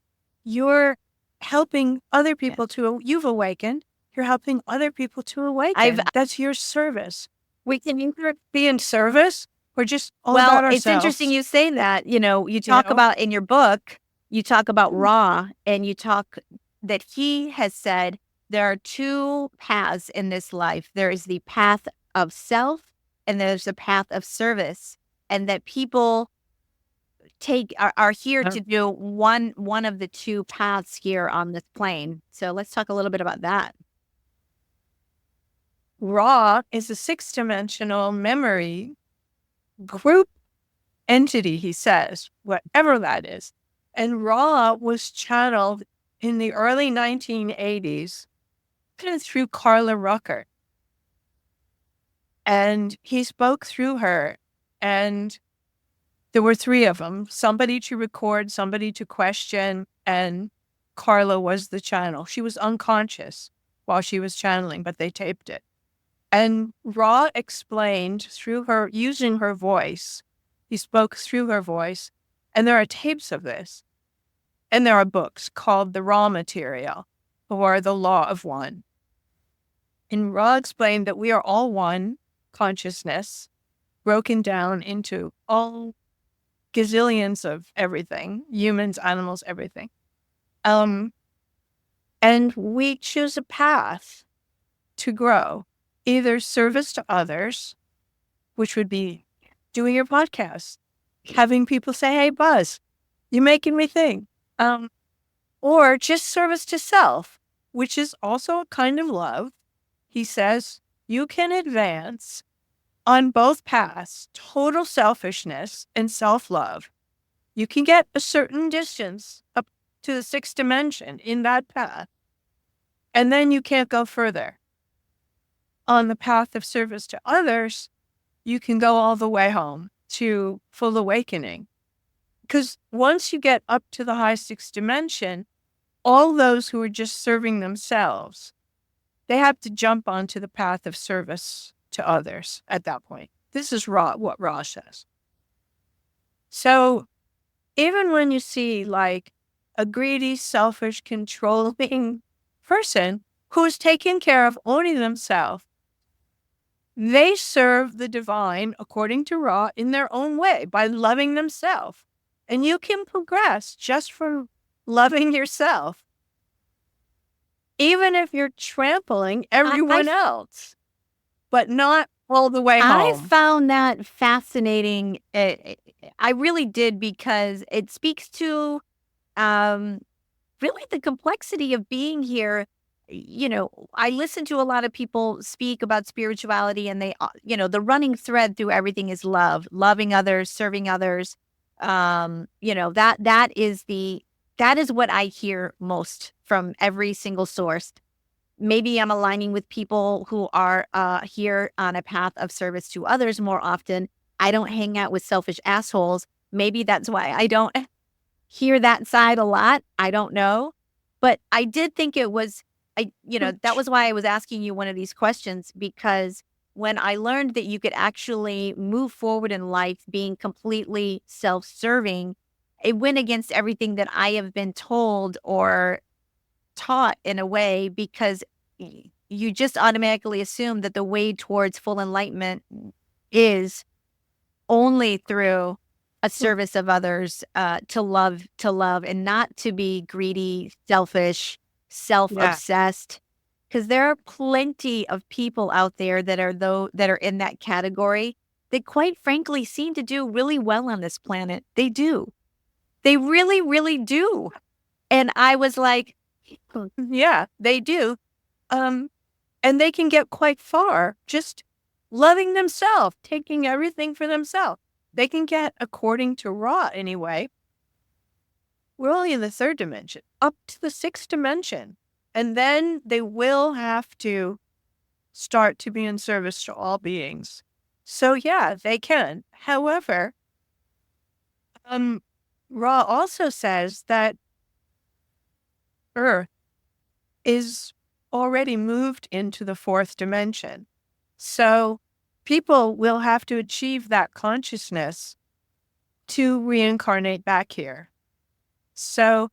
[SPEAKER 2] You're helping other people you've awakened. You're helping other people to awaken. That's your service. We can either be in service or just all about ourselves.
[SPEAKER 1] It's interesting you say that. You talk about in your book, you talk about Ra, and you talk that he has said there are two paths in this life. There is the path of self and there's the path of service. And that people are here to do one of the two paths here on this plane. So let's talk a little bit about that.
[SPEAKER 2] Ra is a 6-dimensional memory group entity, he says, whatever that is. And Ra was channeled in the early 1980s through Carla Rucker. And he spoke through her, and there were 3 of them, somebody to record, somebody to question, and Carla was the channel. She was unconscious while she was channeling, but they taped it. And Ra explained through her, using her voice. He spoke through her voice, and there are tapes of this. And there are books called The Raw Material, or The Law of One. And Ra explained that we are all one consciousness, broken down into all gazillions of everything, humans, animals, everything. And we choose a path to grow, either service to others, which would be doing your podcast, having people say, hey, Buzz, you're making me think. Or just service to self, which is also a kind of love. He says you can advance on both paths, total selfishness and self-love. You can get a certain distance up to the 6th dimension in that path, and then you can't go further. On the path of service to others, you can go all the way home to full awakening. Because once you get up to the high 6th dimension, all those who are just serving themselves, they have to jump onto the path of service to others at that point. This is what Ra says. So even when you see like a greedy, selfish, controlling person who's taking care of only themselves, they serve the divine, according to Ra, in their own way by loving themselves. And you can progress just from loving yourself, even if you're trampling everyone else, but not all the way home.
[SPEAKER 1] I found that fascinating. I really did, because it speaks to really the complexity of being here. You know, I listen to a lot of people speak about spirituality, and they, the running thread through everything is love, loving others, serving others. That is what I hear most from every single source. Maybe I'm aligning with people who are here on a path of service to others more often. I don't hang out with selfish assholes. Maybe that's why I don't hear that side a lot. I don't know. But I did think it was, that was why I was asking you one of these questions, because when I learned that you could actually move forward in life being completely self-serving, it went against everything that I have been told or taught in a way, because you just automatically assume that the way towards full enlightenment is only through a service of others, to love and not to be greedy, selfish, self-obsessed. Because there are plenty of people out there that are in that category that, quite frankly, seem to do really well on this planet. They do. They really, really do. And I was like, yeah, they do. And they can get quite far just loving themselves, taking everything for themselves. They can get, according to Ra anyway, we're only in the 3rd dimension, up to the 6th dimension. And then they will have to start to be in service to all beings. So yeah, they can. However, Ra also says that Earth is already moved into the 4th dimension. So people will have to achieve that consciousness to reincarnate back here. So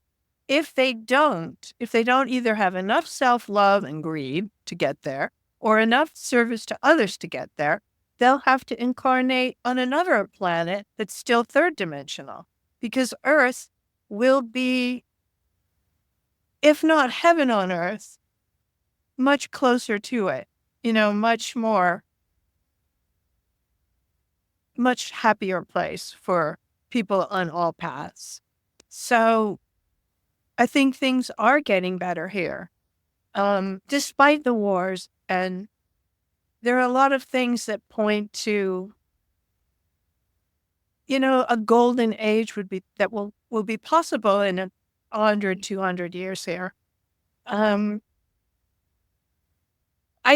[SPEAKER 1] if they don't either have enough self-love and greed to get there, or enough service to others to get there, they'll have to incarnate on another planet that's still 3rd dimensional, because Earth will be, if not heaven on earth, much closer to it, much happier place for
[SPEAKER 2] people on all paths. So I think things are getting better here, despite the wars. And there are a lot of things that point to, a golden age that will be possible in 100, 200 years here. I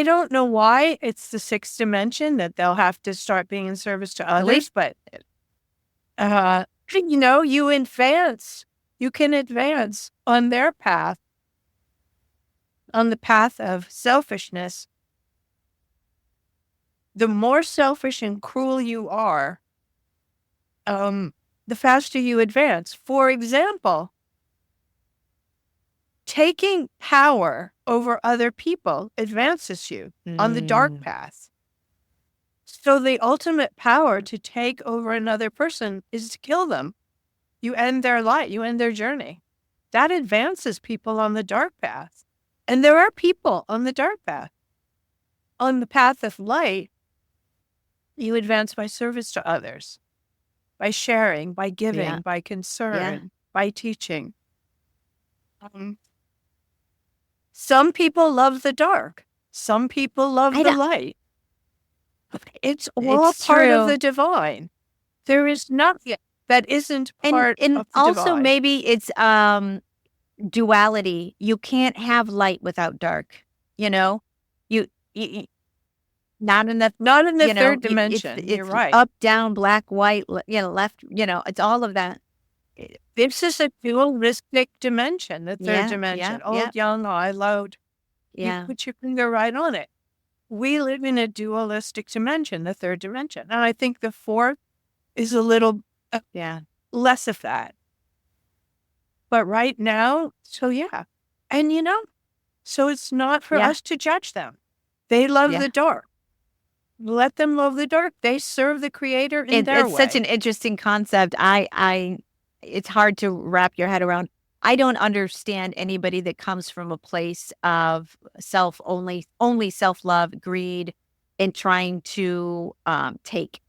[SPEAKER 2] don't know why it's the sixth dimension that they'll have to start being in service to others, but you advance. You can advance on their path, on the path of selfishness. The more selfish and cruel you are, the faster you advance. For example, taking power over other people advances you on the dark path. So the ultimate power to take over another person is to kill them. You end their life, you end their journey. That advances people on the dark path. And there are people on the dark path. On the path of light, you advance by service to others, by sharing, by giving, by concern, by teaching. Some people love the dark. Some people love the light. It's all part of the divine. There is nothing that isn't part of the
[SPEAKER 1] also
[SPEAKER 2] divine.
[SPEAKER 1] Maybe it's duality. You can't have light without dark. You not in the
[SPEAKER 2] third dimension.
[SPEAKER 1] It's
[SPEAKER 2] You're right.
[SPEAKER 1] Up, down, black, white. Left. It's all of that.
[SPEAKER 2] This is a dualistic dimension. The third dimension. Old, young, high, low. You put your finger right on it. We live in a dualistic dimension, the third dimension. And I think the fourth is a little less of that. But right now, so yeah. And so it's not for us to judge them. They love the dark. Let them love the dark. They serve the Creator in their way.
[SPEAKER 1] It's such an interesting concept. It's hard to wrap your head around. I don't understand anybody that comes from a place of only self-love, greed, and trying to take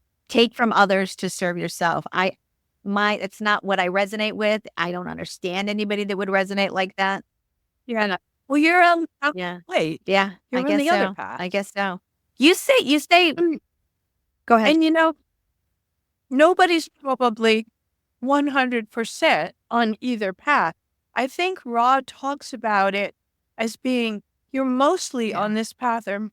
[SPEAKER 1] from others to serve yourself. It's not what I resonate with. I don't understand anybody that would resonate like that.
[SPEAKER 2] Yeah. Well, you're
[SPEAKER 1] wait. Yeah.
[SPEAKER 2] You're on the other path.
[SPEAKER 1] I guess so. You say go ahead.
[SPEAKER 2] And nobody's probably 100% on either path. I think Ra talks about it as being you're mostly on this path, or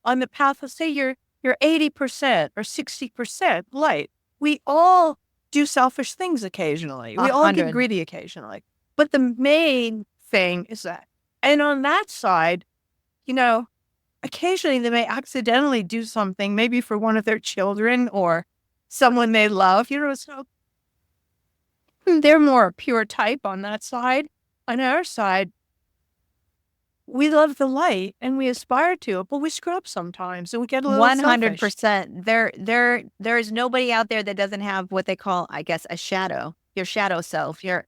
[SPEAKER 2] on the path of, say you're 80% or 60% light. We all do selfish things occasionally. We all get greedy occasionally. But the main thing is that, and on that side, occasionally they may accidentally do something, maybe for one of their children or someone they love, so they're more pure type on that side. On our side, we love the light and we aspire to it, but we screw up sometimes and we get a little
[SPEAKER 1] 100%. There is nobody out there that doesn't have what they call, I guess, a shadow. Your shadow self.
[SPEAKER 2] That's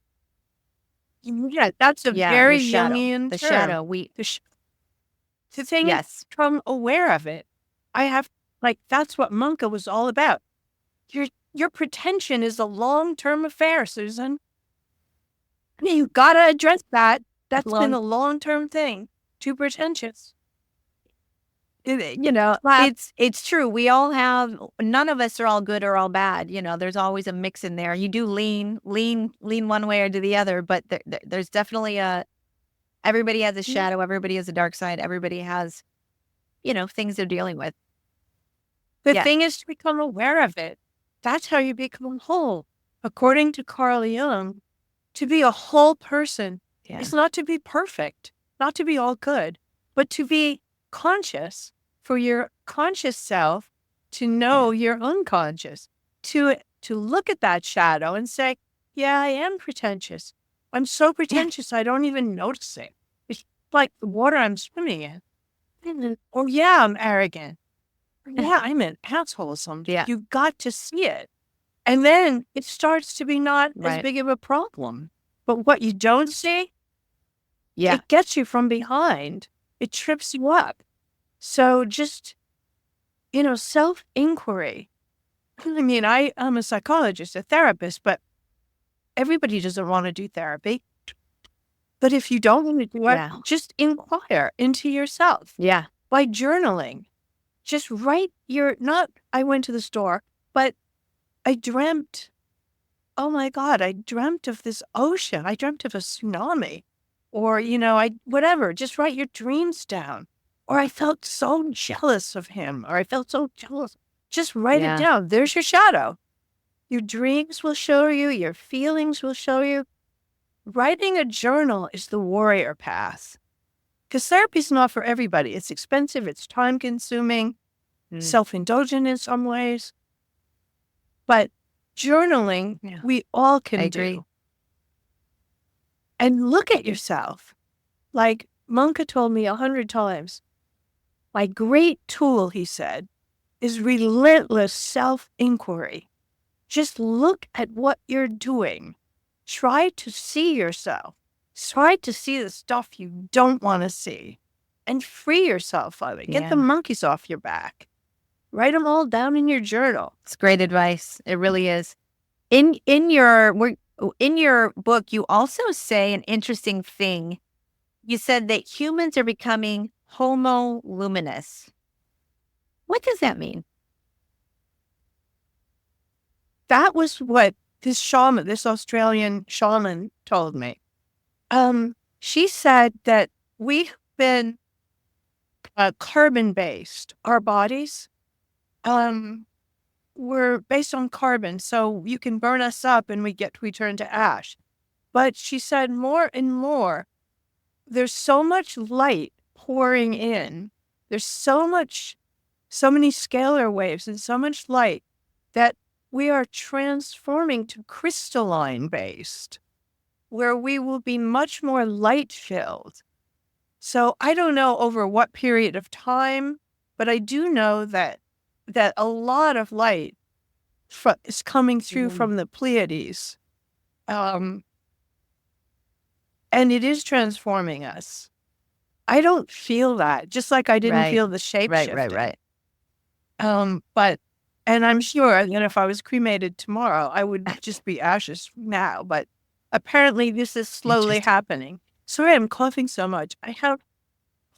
[SPEAKER 2] a very Jungian term.
[SPEAKER 1] The shadow.
[SPEAKER 2] The thing is, become aware of it. That's what Munka was all about. Your pretension is a long-term affair, Susan. You gotta address that. That's been a long-term thing. Too pretentious.
[SPEAKER 1] It's true. We all have. None of us are all good or all bad. There's always a mix in there. You do lean one way or to the other, but there's definitely everybody has a shadow. Everybody has a dark side. Everybody has, things they're dealing with.
[SPEAKER 2] The thing is to become aware of it. That's how you become whole. According to Carl Jung, to be a whole person is not to be perfect, not to be all good, but to be conscious, for your conscious self to know your unconscious, to look at that shadow and say, yeah, I am pretentious. I'm so pretentious, I don't even notice it. It's like the water I'm swimming in. Or I'm arrogant. Yeah, I'm an asshole sometimes.
[SPEAKER 1] Yeah.
[SPEAKER 2] You've got to see it. And then it starts to be not as big of a problem. But what you don't see, it gets you from behind. It trips you up. So just, self-inquiry I mean, I'm a psychologist, a therapist, but everybody doesn't want to do therapy. But if you don't want to do it, just inquire into yourself.
[SPEAKER 1] Yeah.
[SPEAKER 2] By journaling. Just write I went to the store, but I dreamt, oh my God, I dreamt of this ocean. I dreamt of a tsunami. Or, whatever, just write your dreams down. Or I felt so jealous of him, or I felt so jealous. Just write it down. There's your shadow. Your dreams will show you, your feelings will show you. Writing a journal is the warrior path. Because therapy is not for everybody. It's expensive, it's time consuming, self-indulgent in some ways. But journaling, we all can do. And look at yourself. Like Monka told me 100 times, my great tool, he said, is relentless self-inquiry. Just look at what you're doing. Try to see yourself. Try to see the stuff you don't want to see and free yourself of it. Get the monkeys off your back. Write them all down in your journal.
[SPEAKER 1] It's great advice. It really is. In your book, you also say an interesting thing. You said that humans are becoming homo luminous. What does that mean?
[SPEAKER 2] That was what this Australian shaman told me. She said that we've been carbon-based. Our bodies were based on carbon, so you can burn us up and we turn to ash. But she said more and more, there's so much light pouring in. There's so many scalar waves and so much light that we are transforming to crystalline based, where we will be much more light filled. So I don't know over what period of time, but I do know that a lot of light is coming through from the Pleiades. And it is transforming us. I don't feel that, just like I didn't feel the shape-shifting. And I'm sure that if I was cremated tomorrow, I would just be ashes now. But apparently this is slowly happening. Sorry, I'm coughing so much. I have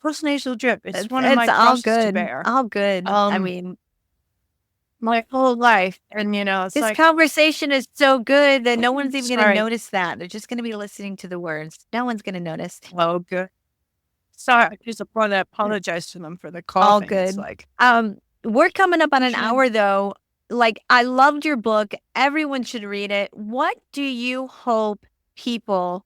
[SPEAKER 2] postnasal drip. It's one of my crosses to bear.
[SPEAKER 1] All good. I mean,
[SPEAKER 2] my whole life. And, it's
[SPEAKER 1] this conversation is so good that no one's even going to notice that. They're just going to be listening to the words. No one's going to notice.
[SPEAKER 2] Oh, good. Sorry, I just want to apologize to them for the coughing.
[SPEAKER 1] All good. We're coming up on an hour, though. Like, I loved your book. Everyone should read it. What do you hope people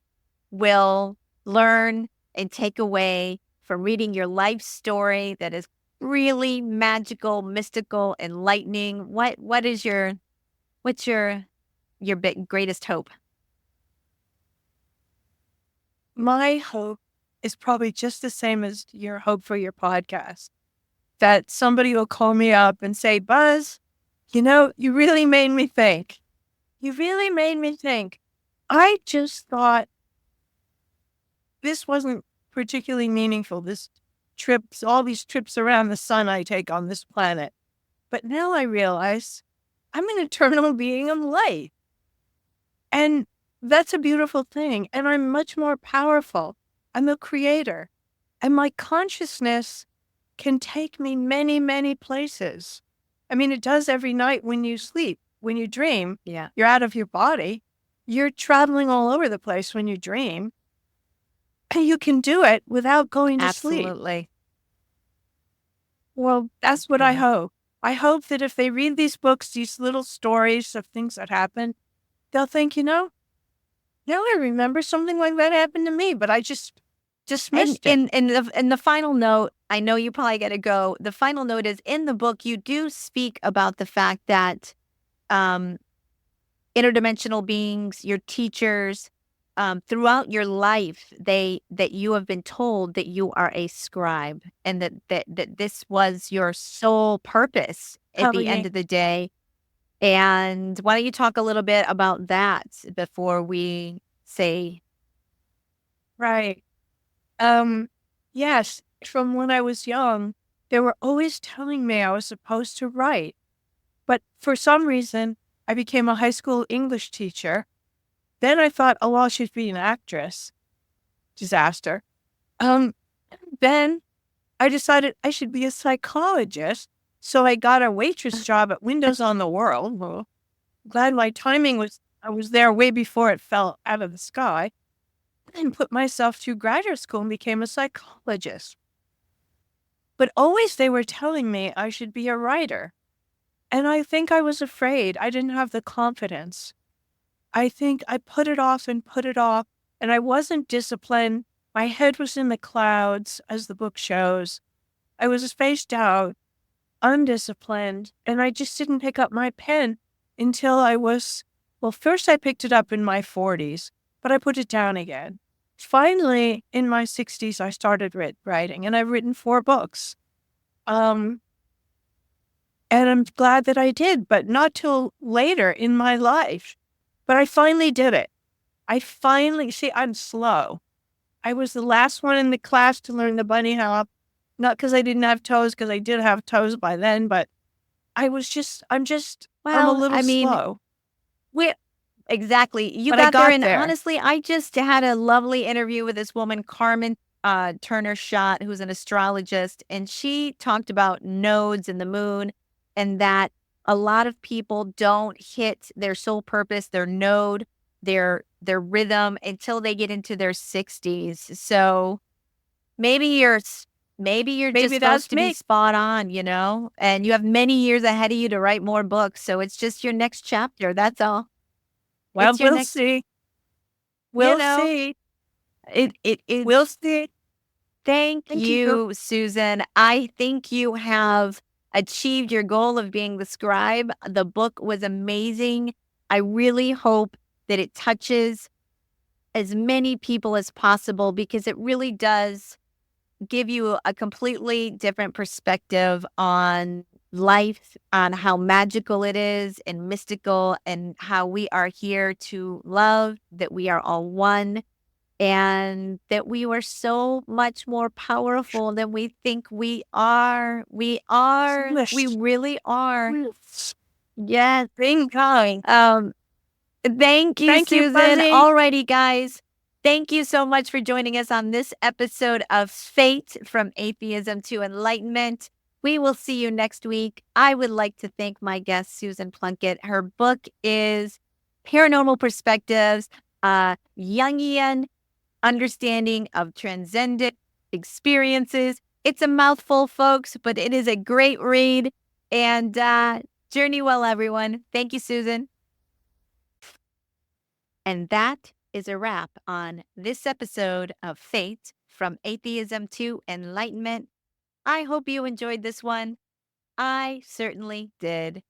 [SPEAKER 1] will learn and take away from reading your life story that is really magical, mystical, enlightening? What's your greatest hope?
[SPEAKER 2] My hope is probably just the same as your hope for your podcast. That somebody will call me up and say, Buzz, you really made me think. You really made me think. I just thought this wasn't particularly meaningful, all these trips around the sun I take on this planet. But now I realize I'm an eternal being of light. And that's a beautiful thing. And I'm much more powerful. I'm a creator. And my consciousness can take me many, many places. I mean, it does every night when you sleep. When you dream, you're out of your body. You're traveling all over the place when you dream. And you can do it without going to sleep.
[SPEAKER 1] Absolutely.
[SPEAKER 2] Well, that's what I hope. I hope that if they read these books, these little stories of things that happen, they'll think, now I remember something like that happened to me, but I just dismissed it.
[SPEAKER 1] And the final note, I know you probably got to go. The final note is, in the book, you do speak about the fact that interdimensional beings, your teachers, throughout your life, that you have been told that you are a scribe, and that this was your sole purpose at the end of the day. And why don't you talk a little bit about that before we say?
[SPEAKER 2] Right. Yes, from when I was young, they were always telling me I was supposed to write. But for some reason, I became a high school English teacher. Then I thought, oh, well, I should be an actress. Disaster. Um, then I decided I should be a psychologist. So I got a waitress job at Windows on the World. Well, glad my timing I was there way before it fell out of the sky. And put myself through graduate school and became a psychologist. But always they were telling me I should be a writer. And I think I was afraid. I didn't have the confidence. I think I put it off and put it off, and I wasn't disciplined. My head was in the clouds, as the book shows. I was spaced out, undisciplined, and I just didn't pick up my pen until well, first I picked it up in my 40s, but I put it down again. Finally, in my 60s, I started writing, and I've written 4 books. And I'm glad that I did, but not till later in my life. But I finally did it. I'm slow. I was the last one in the class to learn the bunny hop. Not because I didn't have toes, because I did have toes by then, but I'm a little slow.
[SPEAKER 1] Exactly. You
[SPEAKER 2] But I
[SPEAKER 1] got there,
[SPEAKER 2] got
[SPEAKER 1] and
[SPEAKER 2] there.
[SPEAKER 1] honestly, I just had a lovely interview with this woman, Carmen Turner Schott, who's an astrologist, and she talked about nodes in the moon, and that a lot of people don't hit their soul purpose, their node, their rhythm until they get into their 60s. So maybe you're just
[SPEAKER 2] Maybe
[SPEAKER 1] supposed
[SPEAKER 2] that's
[SPEAKER 1] to be
[SPEAKER 2] me.
[SPEAKER 1] spot on, and you have many years ahead of you to write more books. So it's just your next chapter. That's all.
[SPEAKER 2] Well,
[SPEAKER 1] It's your
[SPEAKER 2] we'll
[SPEAKER 1] next,
[SPEAKER 2] see.
[SPEAKER 1] you
[SPEAKER 2] We'll
[SPEAKER 1] know,
[SPEAKER 2] see.
[SPEAKER 1] it is.
[SPEAKER 2] We'll see.
[SPEAKER 1] Thank
[SPEAKER 2] Thank you.
[SPEAKER 1] you, Susan. I think you have achieved your goal of being the scribe. The book was amazing. I really hope that it touches as many people as possible because it really does give you a completely different perspective on life, on how magical it is and mystical, and how we are here to love, that we are all one, and that we are so much more powerful than we think we are. We really are. Yes.
[SPEAKER 2] Being kind.
[SPEAKER 1] Thank you,
[SPEAKER 2] Thank you,
[SPEAKER 1] Susan.
[SPEAKER 2] Fuzzy.
[SPEAKER 1] Alrighty, guys. Thank you so much for joining us on this episode of Fate from Atheism to Enlightenment. We will see you next week. I would like to thank my guest, Susan Plunket. Her book is Paranormal Perspectives, Jungian understanding of transcendent experiences. It's a mouthful, folks, but it is a great read. And journey well, everyone. Thank you, Susan. And that is a wrap on this episode of Fate from Atheism to Enlightenment. I hope you enjoyed this one. I certainly did.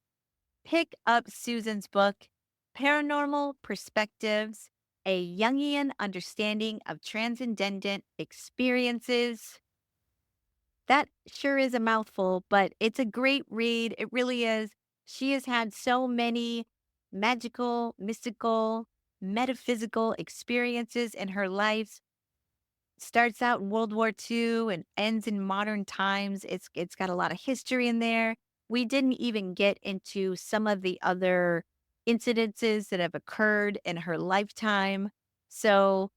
[SPEAKER 1] Pick up Susan's book, Paranormal Perspectives, A Jungian Understanding of Transcendent Experiences. That sure is a mouthful, but it's a great read. It really is. She has had so many magical, mystical, metaphysical experiences in her life. Starts out in World War II and ends in modern times. It's got a lot of history in there. We didn't even get into some of the other incidences that have occurred in her lifetime. So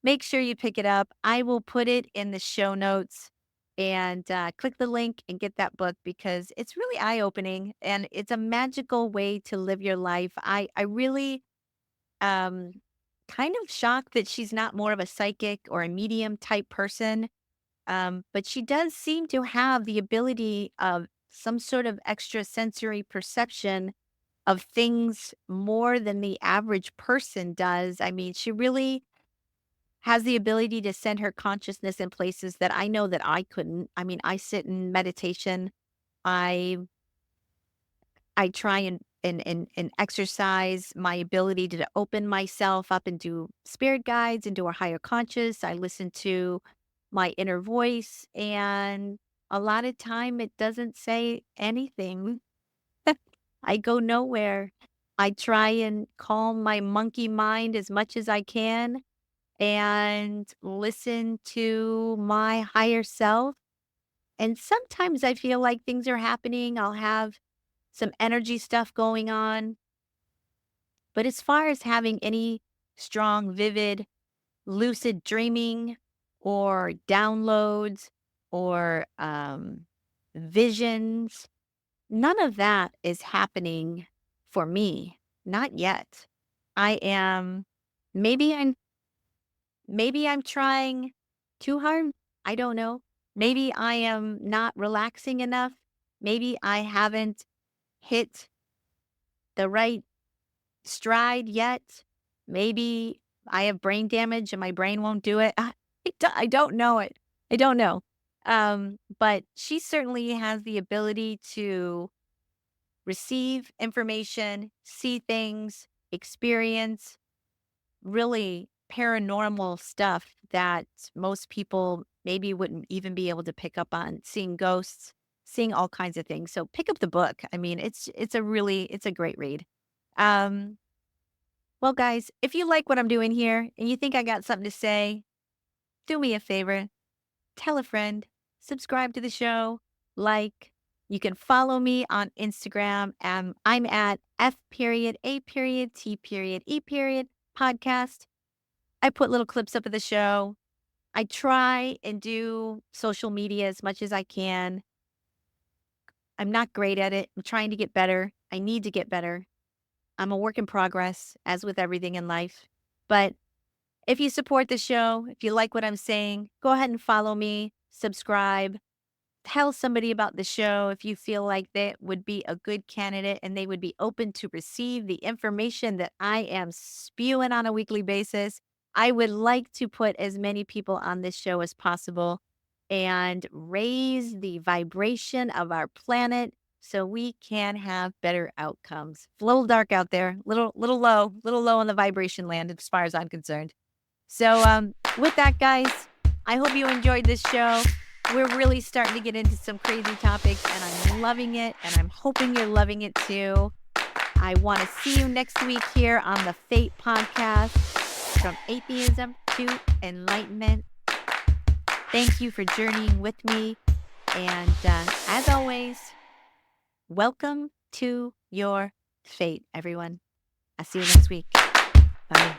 [SPEAKER 1] make sure you pick it up. I will put it in the show notes, and click the link and get that book because it's really eye-opening and it's a magical way to live your life. I really kind of shocked that she's not more of a psychic or a medium type person. But she does seem to have the ability of some sort of extrasensory perception of things more than the average person does. I mean, she really has the ability to send her consciousness in places that I know that I couldn't. I mean, I sit in meditation. I I try and exercise my ability to open myself up into spirit guides, into a higher conscious. I listen to my inner voice, and a lot of time it doesn't say anything. I go nowhere. I try and calm my monkey mind as much as I can and listen to my higher self. And sometimes I feel like things are happening. I'll have some energy stuff going on. But as far as having any strong, vivid, lucid dreaming or downloads or visions, none of that is happening for me. Not yet. I am, maybe I'm, maybe I'm trying too hard. I don't know. Maybe I am not relaxing enough. Maybe I haven't hit the right stride yet. Maybe I have brain damage and my brain won't do it. I don't know it. I don't know. But she certainly has the ability to receive information, see things, experience really paranormal stuff that most people maybe wouldn't even be able to pick up on, seeing ghosts, seeing all kinds of things. So pick up the book. I mean, it's a great read. Um, well, guys, if you like what I'm doing here and you think I got something to say, do me a favor, tell a friend, subscribe to the show, like. You can follow me on Instagram. I'm at F.A.T.E. podcast. I put little clips up of the show. I try and do social media as much as I can. I'm not great at it. I'm trying to get better. I need to get better. I'm a work in progress, as with everything in life. But if you support the show, if you like what I'm saying, go ahead and follow me, subscribe, tell somebody about the show if you feel like they would be a good candidate and they would be open to receive the information that I am spewing on a weekly basis. I would like to put as many people on this show as possible and raise the vibration of our planet so we can have better outcomes. It's a little dark out there, little low on the vibration land as far as I'm concerned. So with that, guys, I hope you enjoyed this show. We're really starting to get into some crazy topics, and I'm loving it, and I'm hoping you're loving it too. I want to see you next week here on the F.A.T.E podcast, From Atheism to Enlightenment. Thank you for journeying with me, and as always, welcome to your fate, everyone. I'll see you next week. Bye.